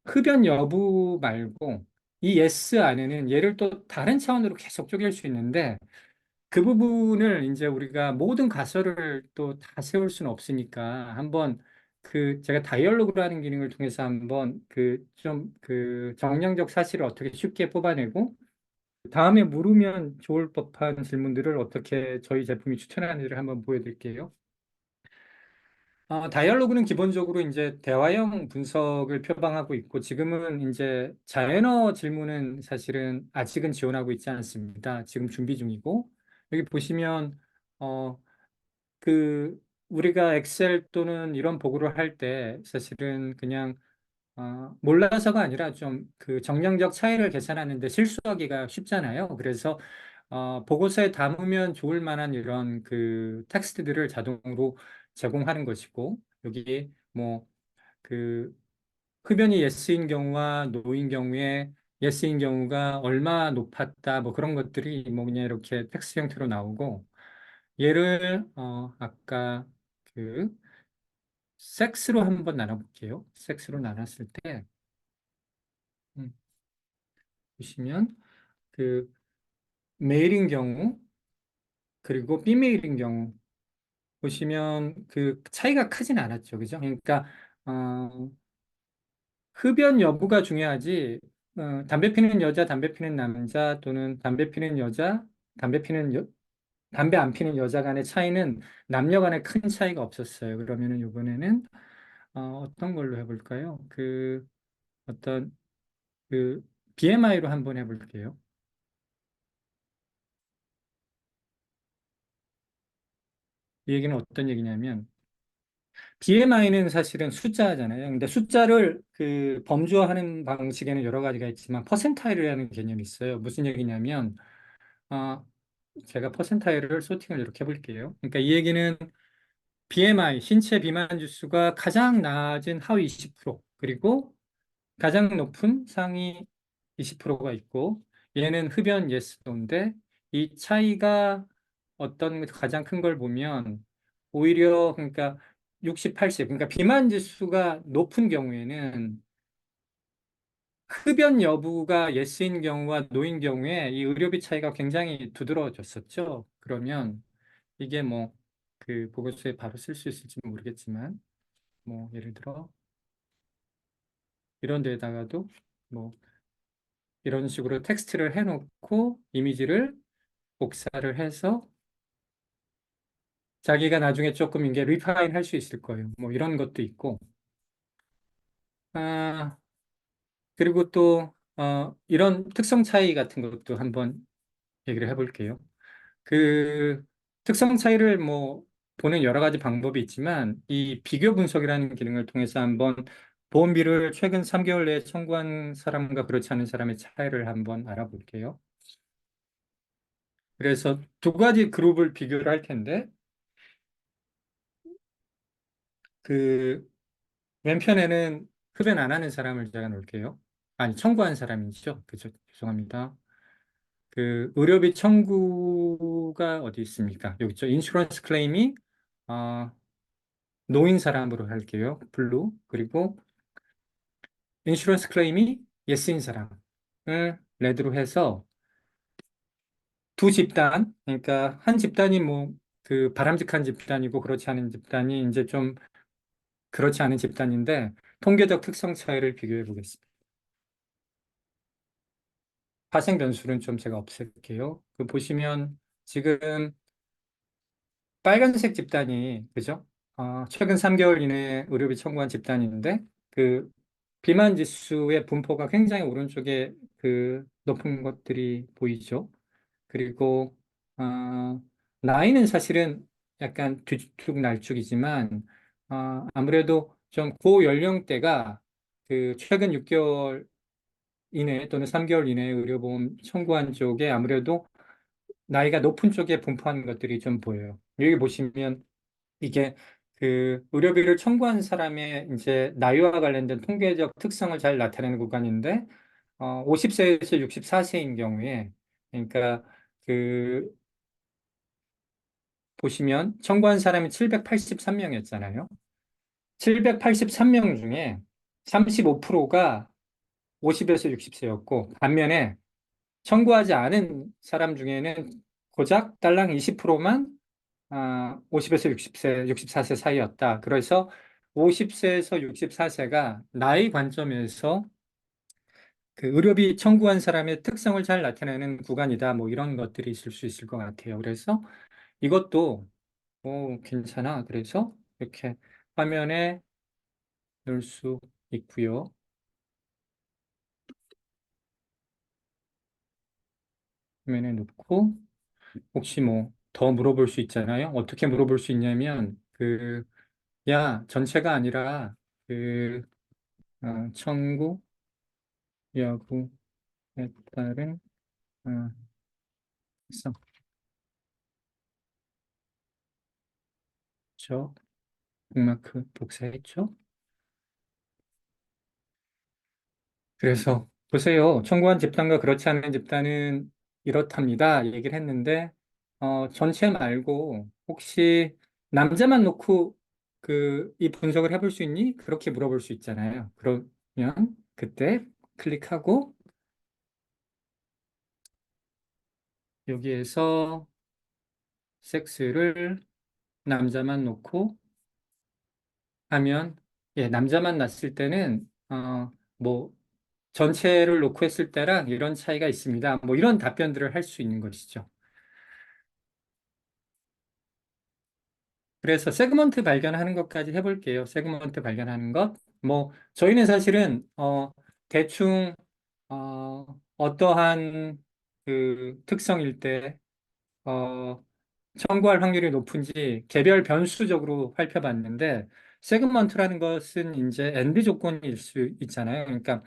흡연 여부 말고 이 yes 안에는 얘를 또 다른 차원으로 계속 쪼갤 수 있는데, 그 부분을 이제 우리가 모든 가설을 또 다 세울 수는 없으니까 한번 제가 다이얼로그라는 기능을 통해서 한번 정량적 사실을 어떻게 쉽게 뽑아내고 다음에 물으면 좋을 법한 질문들을 어떻게 저희 제품이 추천하는지를 한번 보여드릴게요. 다이얼로그는 기본적으로 이제 대화형 분석을 표방하고 있고, 지금은 이제 자연어 질문은 사실은 아직은 지원하고 있지 않습니다. 지금 준비 중이고, 여기 보시면, 어, 그, 우리가 엑셀 또는 이런 보고를 할 때 사실은 그냥 몰라서가 아니라 좀 정량적 차이를 계산하는데 실수하기가 쉽잖아요. 그래서 보고서에 담으면 좋을 만한 이런 텍스트들을 자동으로 제공하는 것이고, 여기 뭐 그 흡연이 예스인 경우와 노인 경우에 예스인 경우가 얼마 높았다 뭐 그런 것들이 뭐 그냥 이렇게 텍스트 형태로 나오고, 얘를 아까 그 섹스로 한번 나눠볼게요. 섹스로 나눴을 때 음, 보시면 그 메일인 경우 그리고 비메일인 경우 보시면 차이가 크진 않았죠. 그죠? 그러니까 어, 흡연 여부가 중요하지, 담배 피는 여자, 담배 피는 남자 또는 담배 피는 여자, 담배 피는 담배 안 피는 여자 간의 차이는 남녀 간에 큰 차이가 없었어요. 그러면은 이번에는 어떤 걸로 해볼까요? 어떤 그 BMI로 한번 해볼게요. 이 얘기는 어떤 얘기냐면 BMI는 사실은 숫자잖아요. 근데 숫자를 범주화하는 방식에는 여러 가지가 있지만 퍼센타일이라는 개념이 있어요. 무슨 얘기냐면 어, 제가 퍼센타일을 소팅을 이렇게 해볼게요. 그러니까 이 얘기는 BMI, 신체 비만 지수가 가장 낮은 하위 20%, 그리고 가장 높은 상위 20%가 있고, 얘는 흡연 예스도인데 이 차이가 어떤 가장 큰 걸 보면 오히려 그러니까 60, 80, 그러니까 비만 지수가 높은 경우에는 흡연 여부가 예스인 경우와 노인 경우에 이 의료비 차이가 굉장히 두드러졌었죠. 그러면 이게 뭐 보고서에 바로 쓸 수 있을지 모르겠지만, 뭐 예를 들어 이런 데다가도 뭐 이런 식으로 텍스트를 해놓고 이미지를 복사를 해서 자기가 나중에 조금 이게 리파인 할 수 있을 거예요. 뭐 이런 것도 있고, 아, 그리고 또 이런 특성 차이 같은 것도 한번 얘기를 해볼게요. 그 특성 차이를 뭐 보는 여러 가지 방법이 있지만, 이 비교 분석이라는 기능을 통해서 한번 보험비를 최근 3개월 내에 청구한 사람과 그렇지 않은 사람의 차이를 한번 알아볼게요. 그래서 두 가지 그룹을 비교를 할 텐데, 그 왼편에는 흡연 안 하는 사람을 제가 놓을게요. 아니, 청구한 사람이죠. 그죠? 죄송합니다. 의료비 청구가 어디 있습니까? 여기 있죠. 인슈런스 클레임이 어, 노인 사람으로 할게요. 블루. 그리고 인슈런스 클레임이 예스인 사람을 레드로 해서 두 집단, 그러니까 한 집단이 뭐 그 바람직한 집단이고 그렇지 않은 집단이 이제 좀 그렇지 않은 집단인데 통계적 특성 차이를 비교해 보겠습니다. 파생 변수는 좀 제가 없앨게요. 그 보시면 지금 빨간색 집단이 그죠? 최근 3개월 이내에 의료비 청구한 집단인데 그 비만 지수의 분포가 굉장히 오른쪽에 그 높은 것들이 보이죠. 그리고 나이는 사실은 약간 뒤죽날쭉이지만 아무래도 좀 고연령대가 그 최근 6개월 이내 또는 3개월 이내에 의료보험 청구한 쪽에 아무래도 나이가 높은 쪽에 분포한 것들이 좀 보여요. 여기 보시면 이게 그 의료비를 청구한 사람의 이제 나이와 관련된 통계적 특성을 잘 나타내는 구간인데 50세에서 64세인 경우에 그러니까 그 보시면 청구한 사람이 783명이었잖아요. 783명 중에 35%가 50에서 60세였고 반면에 청구하지 않은 사람 중에는 고작 딸랑 20%만 50에서 60세, 64세 사이였다. 그래서 50세에서 64세가 나이 관점에서 그 의료비 청구한 사람의 특성을 잘 나타내는 구간이다. 뭐 이런 것들이 있을 수 있을 것 같아요. 그래서 이것도 괜찮아. 그래서 이렇게 화면에 넣을 수 있고요. 화면에 넣고 혹시 뭐 더 물어볼 수 있잖아요. 어떻게 물어볼 수 있냐면 야, 전체가 아니라 그 청구 여부에 따른 어, 성, 저 북마크 복사했죠. 그래서 보세요. 청구한 집단과 그렇지 않은 집단은 이렇답니다. 얘기를 했는데 전체 말고 혹시 남자만 놓고 이 분석을 해볼 수 있니? 그렇게 물어볼 수 있잖아요. 그러면 그때 클릭하고 여기에서 섹스를 남자만 놓고 하면 예, 남자만 낳았을 때는 뭐 전체를 놓고 했을 때랑 이런 차이가 있습니다. 뭐 이런 답변들을 할 수 있는 것이죠. 그래서 세그먼트 발견하는 것까지 해볼게요. 세그먼트 발견하는 것. 뭐 저희는 사실은 대충 어떠한 그 특성일 때 어, 청구할 확률이 높은지 개별 변수적으로 살펴봤는데 세그먼트라는 것은 이제 엔드 조건일 수 있잖아요. 그러니까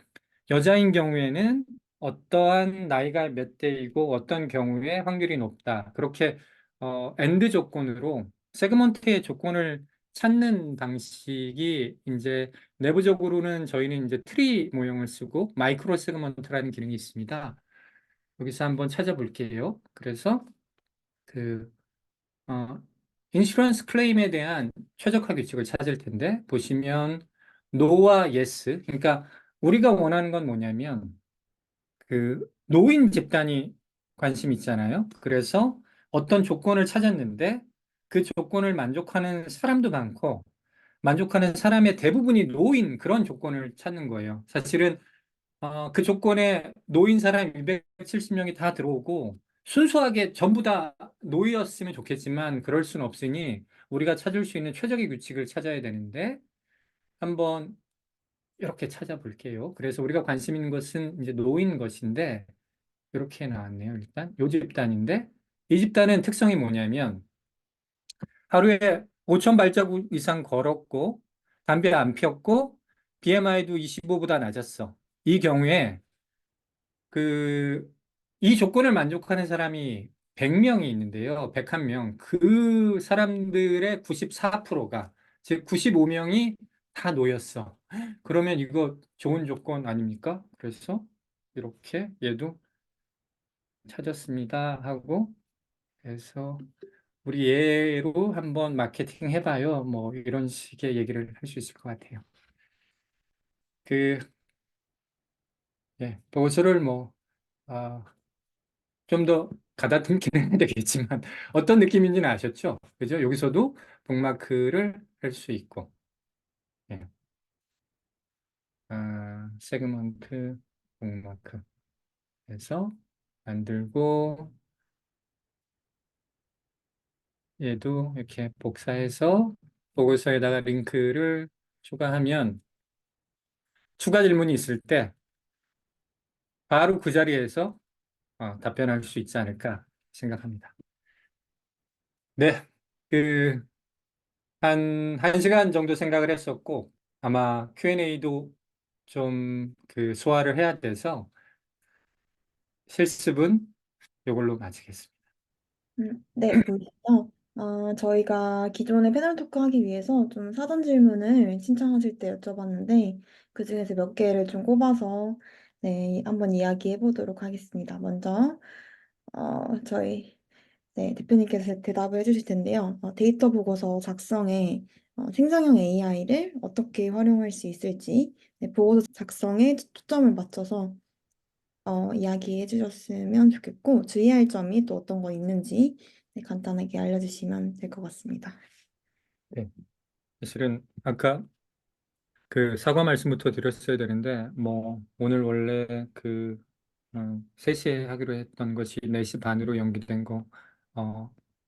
여자인 경우에는 어떠한 나이가 몇 대이고 어떤 경우에 확률이 높다. 그렇게 엔드 조건으로 세그먼트의 조건을 찾는 방식이 이제 내부적으로는 저희는 이제 트리 모형을 쓰고 마이크로 세그먼트라는 기능이 있습니다. 여기서 한번 찾아볼게요. 그래서 그 어, 인슈런스 클레임에 대한 최적화 규칙을 찾을 텐데 보시면 노와 예스 그러니까 우리가 원하는 건 뭐냐면 그 노인 집단이 관심 있잖아요. 그래서 어떤 조건을 찾았는데 그 조건을 만족하는 사람도 많고 만족하는 사람의 대부분이 노인 그런 조건을 찾는 거예요. 사실은 그 조건에 노인 사람 270명이 다 들어오고 순수하게 전부 다 노이였으면 좋겠지만 그럴 수는 없으니 우리가 찾을 수 있는 최적의 규칙을 찾아야 되는데 한번 이렇게 찾아볼게요. 그래서 우리가 관심 있는 것은 이제 노인 것인데 이렇게 나왔네요. 일단 요 집단인데 이 집단은 특성이 뭐냐면 하루에 5천 발자국 이상 걸었고 담배 안 피웠고 BMI도 25보다 낮았어. 이 경우에 이 조건을 만족하는 사람이 100명이 있는데요. 101명. 그 사람들의 94%가, 즉 95명이 다 노였어. 그러면 이거 좋은 조건 아닙니까? 그래서 이렇게 얘도 찾았습니다 하고 그래서 우리 얘로 한번 마케팅 해봐요. 뭐 이런 식의 얘기를 할 수 있을 것 같아요. 그, 예, 보고서를 뭐, 좀 더 가다듬기는 해야 되겠지만 어떤 느낌인지는 아셨죠? 그죠? 여기서도 북마크를 할 수 있고, 예. 세그먼트 북마크 해서 만들고, 얘도 이렇게 복사해서 보고서에다가 링크를 추가하면 추가 질문이 있을 때 바로 그 자리에서 답변할 수 있지 않을까 생각합니다. 네, 그, 한 시간 정도 생각을 했었고, 아마 Q&A도 좀 그 소화를 해야 돼서 실습은 이걸로 마치겠습니다. 네, 보시죠. 저희가 기존에 패널 토크 하기 위해서 좀 사전 질문을 신청하실 때 여쭤봤는데, 그중에서 몇 개를 좀 꼽아서, 네, 한번 이야기해 보도록 하겠습니다. 먼저, 저희, 네, 대표님께서 대답을 해주실 텐데요. 데이터 보고서 작성에 생성형 AI를 어떻게 활용할 수 있을지, 네, 보고서 작성에 초점을 맞춰서 이야기해 주셨으면 좋겠고, 주의할 점이 또 어떤 거 있는지 네, 간단하게 알려주시면 될 것 같습니다. 네, 사실은 아까 그 사과 말씀부터 드렸어야 되는데, 뭐, 오늘 원래 3시에 하기로 했던 것이 4시 반으로 연기된 거,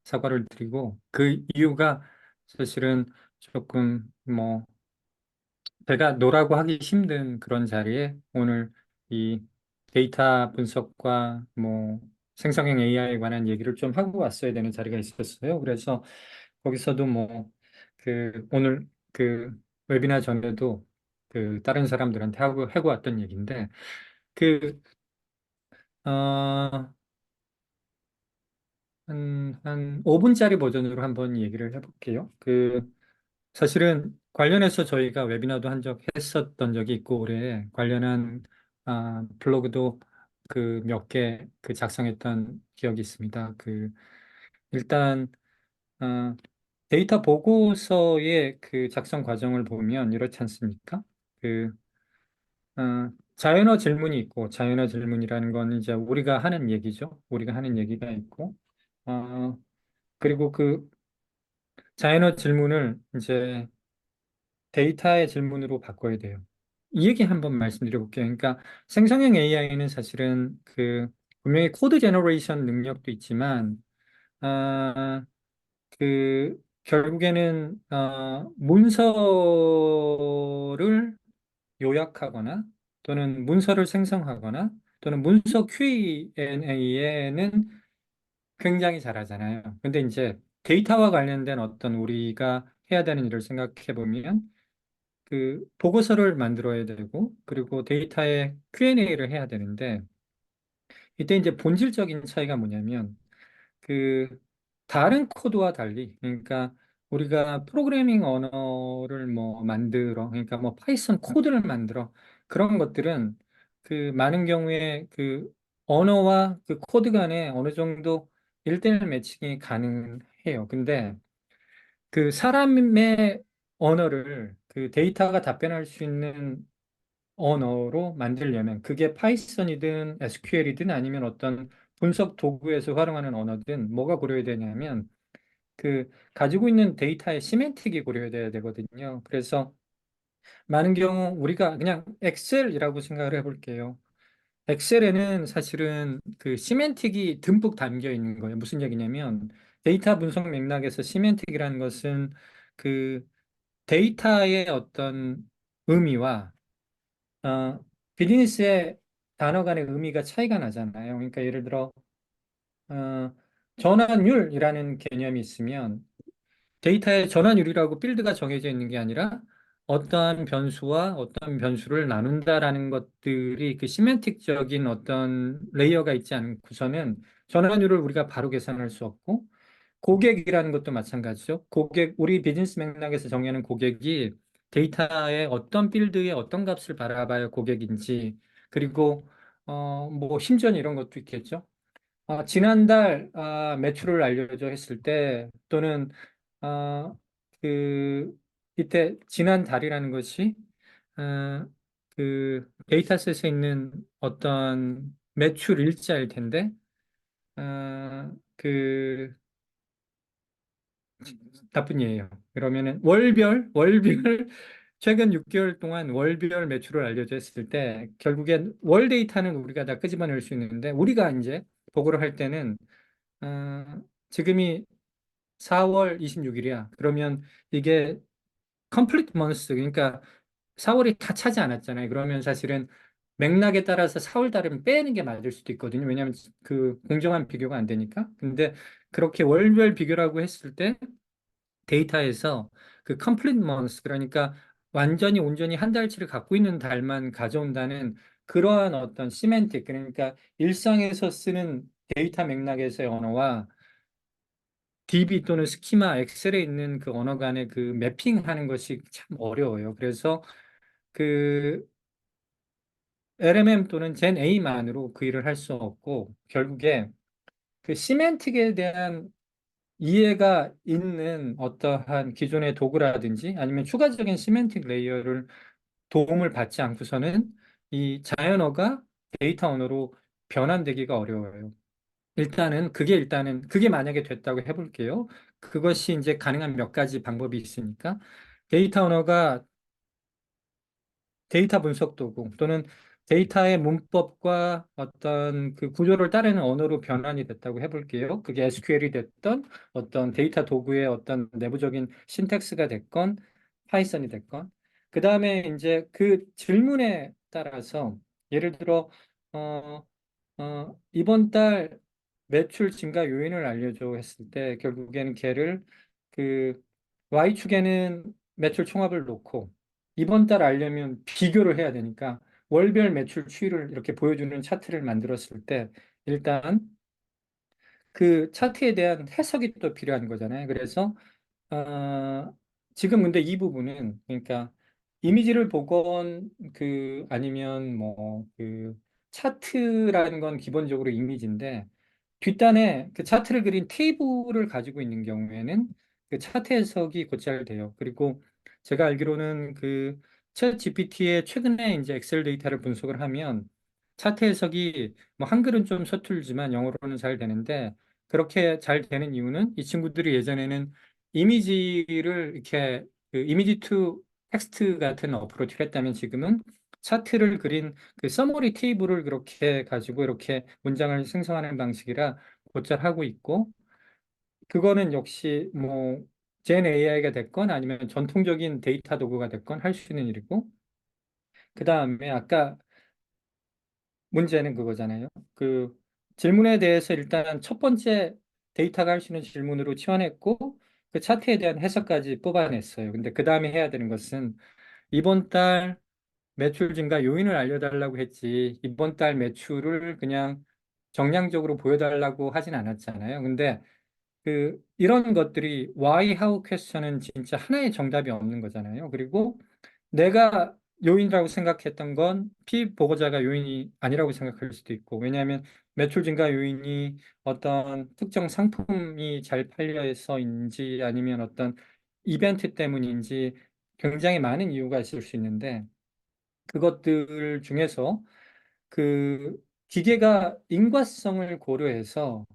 사과를 드리고, 그 이유가 사실은 조금, 뭐, 제가 노라고 하기 힘든 그런 자리에 오늘 이 데이터 분석과 뭐, 생성형 AI에 관한 얘기를 좀 하고 왔어야 되는 자리가 있었어요. 그래서 거기서도 뭐, 오늘 웨비나 전에도 다른 사람들한테 하고 왔던 얘기인데, 그, 어, 한 5분짜리 버전으로 한번 얘기를 해볼게요. 사실은 관련해서 저희가 웨비나도 한 적 했었던 적이 있고, 올해 관련한, 블로그도 몇 개 작성했던 기억이 있습니다. 일단, 아, 데이터 보고서의 작성 과정을 보면 이렇지 않습니까? 그, 자연어 질문이 있고, 자연어 질문이라는 건 이제 우리가 하는 얘기죠. 우리가 하는 얘기가 있고, 어, 그리고 자연어 질문을 이제 데이터의 질문으로 바꿔야 돼요. 이 얘기 한번 말씀드려볼게요. 그러니까 생성형 AI는 사실은 분명히 코드 제너레이션 능력도 있지만, 아, 결국에는 문서를 요약하거나 또는 문서를 생성하거나 또는 문서 Q&A에는 굉장히 잘하잖아요. 근데 이제 데이터와 관련된 어떤 우리가 해야 되는 일을 생각해 보면 보고서를 만들어야 되고 그리고 데이터에 Q&A를 해야 되는데 이때 이제 본질적인 차이가 뭐냐면 그 다른 코드와 달리 그러니까 우리가 프로그래밍 언어를 뭐 만들어 그러니까 뭐 파이썬 코드를 만들어 그런 것들은 많은 경우에 언어와 코드 간에 어느 정도 1대1 매칭이 가능해요. 근데 사람의 언어를 데이터가 답변할 수 있는 언어로 만들려면 그게 파이썬이든 SQL이든 아니면 어떤 분석 도구에서 활용하는 언어든 뭐가 고려해야 되냐면 가지고 있는 데이터의 시멘틱이 고려돼야 되거든요. 그래서 많은 경우 우리가 그냥 엑셀이라고 생각을 해볼게요. 엑셀에는 사실은 시멘틱이 듬뿍 담겨 있는 거예요. 무슨 얘기냐면 데이터 분석 맥락에서 시멘틱이라는 것은 그 데이터의 어떤 의미와 비즈니스의 단어 간의 의미가 차이가 나잖아요. 그러니까 예를 들어 어, 전환율이라는 개념이 있으면 데이터의 전환율이라고 필드가 정해져 있는 게 아니라 어떠한 변수와 어떤 변수를 나눈다라는 것들이 시멘틱적인 어떤 레이어가 있지 않고서는 전환율을 우리가 바로 계산할 수 없고 고객이라는 것도 마찬가지죠. 우리 비즈니스 맥락에서 정의하는 고객이 데이터의 어떤 필드에 어떤 값을 바라봐야 고객인지, 그리고, 뭐, 심지어 이런 것도 있겠죠. 지난달, 매출을 알려줘 했을 때, 또는, 아, 이때, 지난달이라는 것이, 아, 데이터셋에 있는 어떤 매출 일자일 텐데, 그 나쁜 예예요. 그러면은 월별 최근 6개월 동안 월별 매출을 알려줬을 때 결국엔 월 데이터는 우리가 다 끄집어낼 수 있는데 우리가 이제 보고를 할 때는 지금이 4월 26일이야. 그러면 이게 complete months 그러니까 4월이 다 차지 않았잖아요. 그러면 사실은 맥락에 따라서 4월 달은 빼는 게 맞을 수도 있거든요. 왜냐하면 그 공정한 비교가 안 되니까. 근데 그렇게 월별 비교라고 했을 때 데이터에서 그 complete months 그러니까 완전히 온전히 한 달치를 갖고 있는 달만 가져온다는 그러한 어떤 시멘틱 그러니까 일상에서 쓰는 데이터 맥락에서의 언어와 DB 또는 스키마, 엑셀에 있는 그 언어 간의 그 매핑하는 것이 참 어려워요. 그래서 그 LMM 또는 젠 A만으로 그 일을 할 수 없고 결국에 그 시멘틱에 대한 이해가 있는 어떠한 기존의 도구라든지 아니면 추가적인 시멘틱 레이어를 도움을 받지 않고서는 이 자연어가 데이터 언어로 변환되기가 어려워요. 일단은 그게 만약에 됐다고 해볼게요. 그것이 이제 가능한 몇 가지 방법이 있으니까 데이터 언어가 데이터 분석 도구 또는 데이터의 문법과 어떤 그 구조를 따르는 언어로 변환이 됐다고 해볼게요. 그게 SQL이 됐던 어떤 데이터 도구의 어떤 내부적인 신텍스가 됐건 파이썬이 됐건 그 다음에 이제 그 질문에 따라서 예를 들어 어, 이번 달 매출 증가 요인을 알려줘 했을 때 결국에는 걔를 그 Y축에는 매출 총합을 놓고 이번 달 알려면 비교를 해야 되니까 월별 매출 추이를 이렇게 보여주는 차트를 만들었을 때 일단 그 차트에 대한 해석이 또 필요한 거잖아요. 그래서 지금 근데 이 부분은 그러니까 이미지를 보건 그 아니면 뭐 그 차트라는 건 기본적으로 이미지인데 뒷단에 그 차트를 그린 테이블을 가지고 있는 경우에는 그 차트 해석이 곧잘 돼요. 그리고 제가 알기로는 그 챗 GPT의 최근에 이제 엑셀 데이터를 분석을 하면 차트 해석이 뭐 한글은 좀 서툴지만 영어로는 잘 되는데 그렇게 잘 되는 이유는 이 친구들이 예전에는 이미지를 이렇게 그 이미지 투 텍스트 같은 어프로치를 했다면 지금은 차트를 그린 그 서머리 테이블을 그렇게 가지고 이렇게 문장을 생성하는 방식이라 곧잘 하고 있고 그거는 역시 뭐 젠 AI가 됐건 아니면 전통적인 데이터 도구가 됐건 할 수 있는 일이고 그 다음에 아까 문제는 그거잖아요. 그 질문에 대해서 일단 첫 번째 데이터가 할 수 있는 질문으로 치환했고 그 차트에 대한 해석까지 뽑아냈어요. 근데 그 다음에 해야 되는 것은 이번 달 매출 증가 요인을 알려달라고 했지 이번 달 매출을 그냥 정량적으로 보여달라고 하진 않았잖아요. 근데 그 이런 것들이 why, how 퀘스천은 진짜 하나의 정답이 없는 거잖아요. 그리고 내가 요인이라고 생각했던 건 피보고자가 요인이 아니라고 생각할 수도 있고 왜냐하면 매출 증가 요인이 어떤 특정 상품이 잘 팔려서인지 아니면 어떤 이벤트 때문인지 굉장히 많은 이유가 있을 수 있는데 그것들 중에서 그 기계가 인과성을 고려해서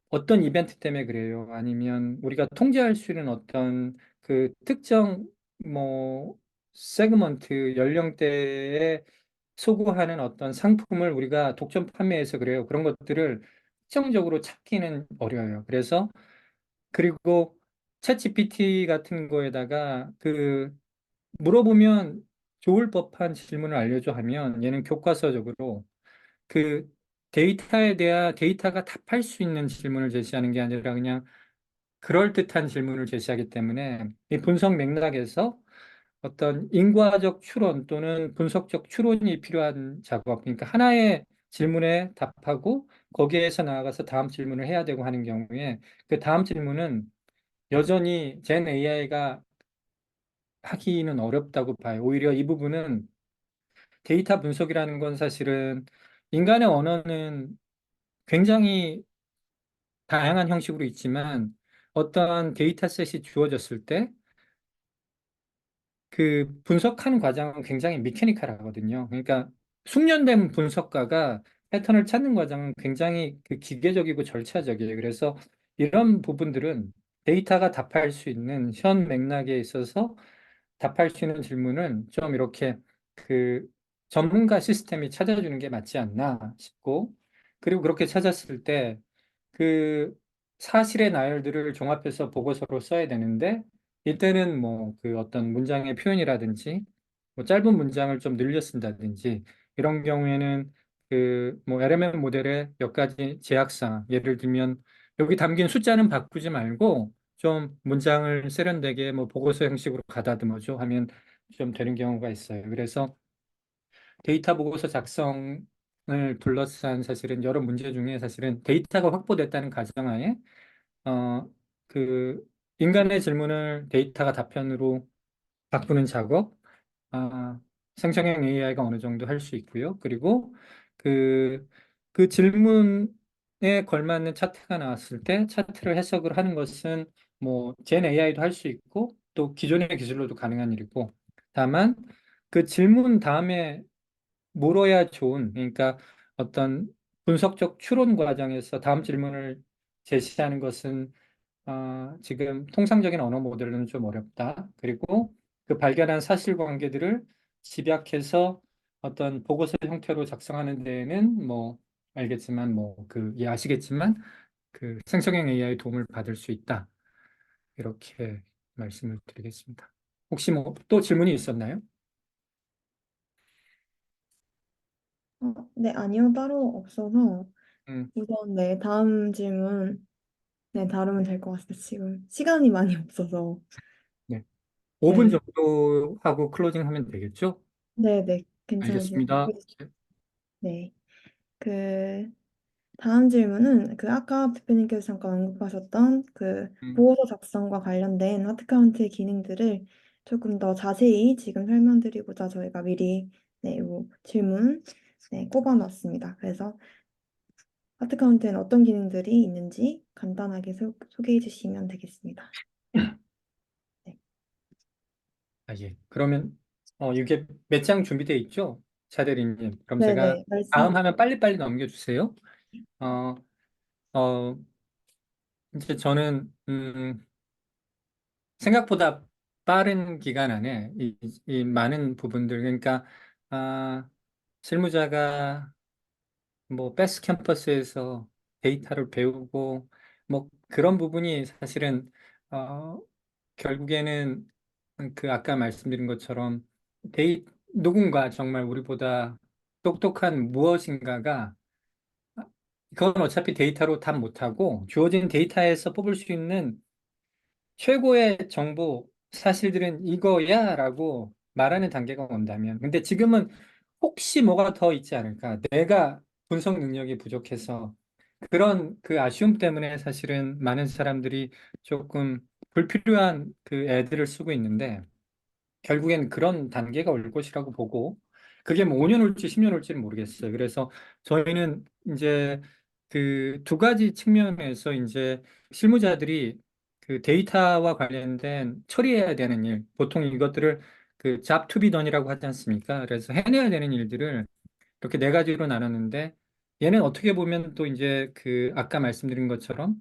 어떤 이벤트 때문에 그래요? 아니면 우리가 통제할 수 있는 어떤 그 특정 뭐 세그먼트 연령대에 소구하는 어떤 상품을 우리가 독점 판매해서 그래요. 그런 것들을 특정적으로 찾기는 어려워요. 그래서 그리고 챗GPT 같은 거에다가 그 물어보면 좋을 법한 질문을 알려줘 하면 얘는 교과서적으로 그 데이터에 대한 데이터가 답할 수 있는 질문을 제시하는 게 아니라 그냥 그럴듯한 질문을 제시하기 때문에 이 분석 맥락에서 어떤 인과적 추론 또는 분석적 추론이 필요한 작업, 그러니까 하나의 질문에 답하고 거기에서 나아가서 다음 질문을 해야 되고 하는 경우에 그 다음 질문은 여전히 젠 AI가 하기는 어렵다고 봐요. 오히려 이 부분은 데이터 분석이라는 건 사실은 인간의 언어는 굉장히 다양한 형식으로 있지만 어떠한 데이터셋이 주어졌을 때 그 분석하는 과정은 굉장히 미케니컬하거든요. 그러니까 숙련된 분석가가 패턴을 찾는 과정은 굉장히 그 기계적이고 절차적이에요. 그래서 이런 부분들은 데이터가 답할 수 있는 현 맥락에 있어서 답할 수 있는 질문은 좀 이렇게 그 전문가 시스템이 찾아주는 게 맞지 않나 싶고, 그리고 그렇게 찾았을 때 그 사실의 나열들을 종합해서 보고서로 써야 되는데, 이때는 뭐 그 어떤 문장의 표현이라든지 뭐 짧은 문장을 좀 늘려 쓴다든지 이런 경우에는 그 뭐 LMM 모델의 몇 가지 제약사항, 예를 들면 여기 담긴 숫자는 바꾸지 말고 좀 문장을 세련되게 뭐 보고서 형식으로 가다듬어줘 하면 좀 되는 경우가 있어요. 그래서 데이터 보고서 작성을 둘러싼 사실은 여러 문제 중에 사실은 데이터가 확보됐다는 가정하에 어, 그 인간의 질문을 데이터가 답변으로 바꾸는 작업, 아, 생성형 AI가 어느 정도 할 수 있고요. 그리고 그, 그 질문에 걸맞는 차트가 나왔을 때 차트를 해석을 하는 것은 뭐 젠 AI도 할 수 있고 또 기존의 기술로도 가능한 일이고, 다만 그 질문 다음에 물어야 좋은, 그러니까 어떤 분석적 추론 과정에서 다음 질문을 제시하는 것은 지금 통상적인 언어 모델로는 좀 어렵다. 그리고 그 발견한 사실관계들을 집약해서 어떤 보고서 형태로 작성하는 데에는 뭐 알겠지만 뭐 그 예 아시겠지만 그 생성형 AI 도움을 받을 수 있다. 이렇게 말씀을 드리겠습니다. 혹시 뭐 또 질문이 있었나요? 네, 아니요, 따로 없어서 음, 우선 네, 다음 질문 네, 다루면 될 것 같습니다. 지금 시간이 많이 없어서. 네. 5분 네, 정도 하고 클로징 하면 되겠죠? 네, 네, 괜찮으세요? 알겠습니다. 네, 그 다음 질문은 그 아까 대표님께서 잠깐 언급하셨던 그 음, 보고서 작성과 관련된 하트카운트의 기능들을 조금 더 자세히 지금 설명드리고자 저희가 미리 네, 요 질문 네, 꼽아놨습니다. 그래서 하트카운트에는 어떤 기능들이 있는지 간단하게 소개해 주시면 되겠습니다. 네, 예. 그러면 이게 몇 장 준비되어 있죠? 차대리님. 그럼 네, 제가 네, 다음 말씀. 하면 빨리빨리 넘겨주세요. 어, 어, 이제 저는 생각보다 빠른 기간 안에 이 많은 부분들, 그러니까 아, 실무자가 뭐 베스트 캠퍼스에서 데이터를 배우고 뭐 그런 부분이 사실은 어, 결국에는 그 아까 말씀드린 것처럼 누군가 정말 우리보다 똑똑한 무엇인가가 그건 어차피 데이터로 답 못하고 주어진 데이터에서 뽑을 수 있는 최고의 정보 사실들은 이거야라고 말하는 단계가 온다면, 근데 지금은 혹시 뭐가 더 있지 않을까, 내가 분석 능력이 부족해서 그런 그 아쉬움 때문에 사실은 많은 사람들이 조금 불필요한 그 애들을 쓰고 있는데, 결국엔 그런 단계가 올 것이라고 보고, 그게 뭐 5년 올지 10년 올지는 모르겠어요. 그래서 저희는 이제 그 두 가지 측면에서 이제 실무자들이 그 데이터와 관련된 처리해야 되는 일, 보통 이것들을 그 job to be done이라고 하지 않습니까? 그래서 해내야 되는 일들을 이렇게 네 가지로 나눴는데, 얘는 어떻게 보면 또 이제 그 아까 말씀드린 것처럼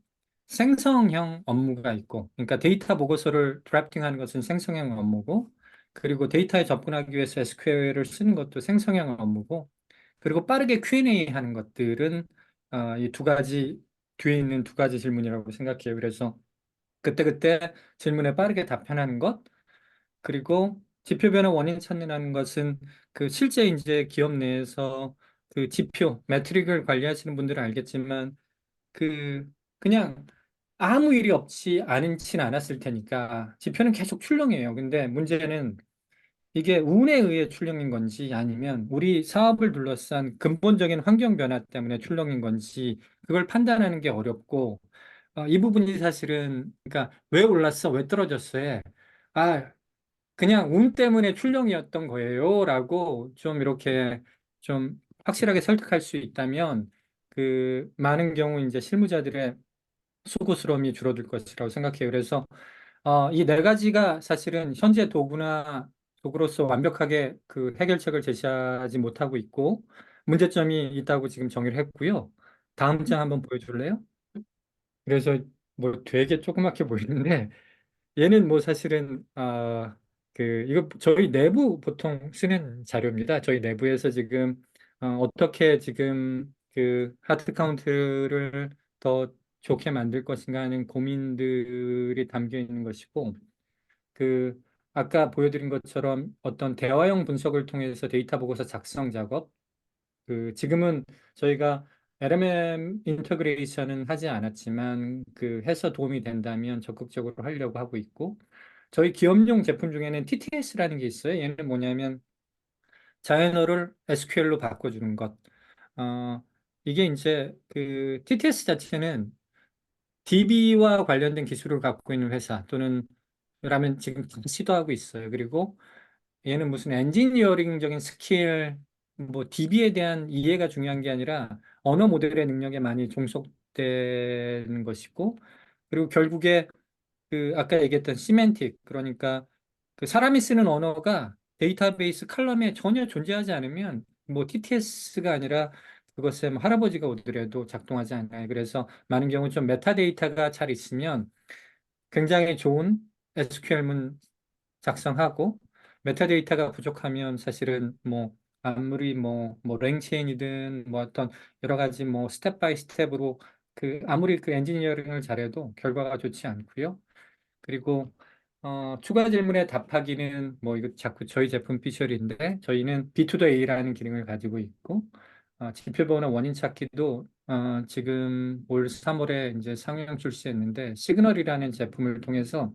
생성형 업무가 있고, 그러니까 데이터 보고서를 드래프팅하는 것은 생성형 업무고, 그리고 데이터에 접근하기 위해서 SQL을 쓰는 것도 생성형 업무고, 그리고 빠르게 Q&A 하는 것들은 이 두 가지 뒤에 있는 두 가지 질문이라고 생각해요. 그래서 그때그때 질문에 빠르게 답변하는 것, 그리고 지표 변화 원인 찾는다는 것은 그 실제 이제 기업 내에서 그 지표, 매트릭을 관리하시는 분들은 알겠지만 그 그냥 아무 일이 없지 않지는 않았을 테니까 지표는 계속 출렁해요. 근데 문제는 이게 운에 의해 출렁인 건지 아니면 우리 사업을 둘러싼 근본적인 환경 변화 때문에 출렁인 건지 그걸 판단하는 게 어렵고, 이 부분이 사실은 그러니까 왜 올랐어, 왜 떨어졌어에 그냥 운 때문에 출렁이었던 거예요라고 좀 이렇게 좀 확실하게 설득할 수 있다면 그 많은 경우 이제 실무자들의 수고스러움이 줄어들 것이라고 생각해요. 그래서 이 네 가지가 사실은 현재 도구로서 완벽하게 그 해결책을 제시하지 못하고 있고, 문제점이 있다고 지금 정의를 했고요. 다음 장 한번 보여줄래요? 그래서 뭐 되게 조그맣게 보이는데 얘는 뭐 사실은 이거 저희 내부 보통 쓰는 자료입니다. 저희 내부에서 지금 어떻게 지금 그 하트 카운트를 더 좋게 만들 것인가 하는 고민들이 담겨 있는 것이고 그 아까 보여드린 것처럼 어떤 대화형 분석을 통해서 데이터 보고서 작성 작업 지금은 저희가 LMM 인터그레이션은 하지 않았지만 해서 도움이 된다면 적극적으로 하려고 하고 있고 저희 기업용 제품 중에는 TTS라는 게 있어요. 얘는 뭐냐면 자연어를 SQL로 바꿔주는 것. 이게 이제 TTS 자체는 DB와 관련된 기술을 갖고 있는 회사 또는 라면 지금 시도하고 있어요. 그리고 얘는 무슨 엔지니어링적인 스킬, 뭐 DB에 대한 이해가 중요한 게 아니라 언어 모델의 능력에 많이 종속되는 것이고, 그리고 결국에 아까 얘기했던 시멘틱, 그러니까 사람이 쓰는 언어가 데이터베이스 칼럼에 전혀 존재하지 않으면 뭐 TTS가 아니라 그것에 뭐 할아버지가 오더라도 작동하지 않아요. 그래서 많은 경우 좀 메타데이터가 잘 있으면 굉장히 좋은 SQL문 작성하고 메타데이터가 부족하면 사실은 뭐 아무리 뭐 랭체인이든 뭐 어떤 여러 가지 뭐 스텝 바이 스텝으로 아무리 엔지니어링을 잘해도 결과가 좋지 않고요. 그리고 추가 질문에 답하기는 뭐 이거 자꾸 저희 제품 피셜인데 저희는 B2A라는 기능을 가지고 있고 지표 번호 원인 찾기도 지금 올 3월에 이제 상용 출시했는데 시그널이라는 제품을 통해서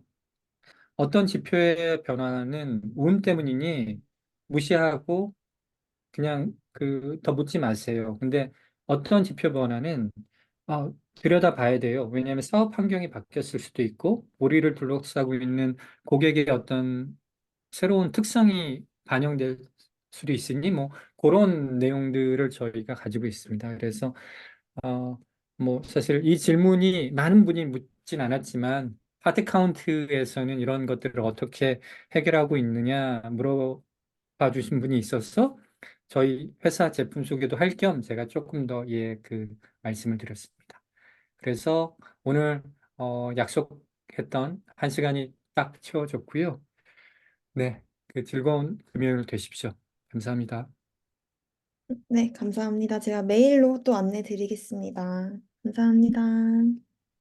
어떤 지표의 변화는 운 때문이니 무시하고 그냥 더 묻지 마세요. 근데 어떤 지표 변화는 들여다 봐야 돼요. 왜냐하면 사업 환경이 바뀌었을 수도 있고 우리를 둘러싸고 있는 고객의 어떤 새로운 특성이 반영될 수도 있으니 뭐 그런 내용들을 저희가 가지고 있습니다. 그래서 어, 뭐 사실 이 질문이 많은 분이 묻진 않았지만 하트 카운트에서는 이런 것들을 어떻게 해결하고 있느냐 물어봐 주신 분이 있어서 저희 회사 제품 소개도 할 겸 제가 조금 더 말씀을 드렸습니다. 그래서 오늘 약속했던 한 시간이 딱 채워졌고요. 네, 즐거운 금요일 되십시오. 감사합니다. 네, 감사합니다. 제가 메일로 또 안내 드리겠습니다. 감사합니다.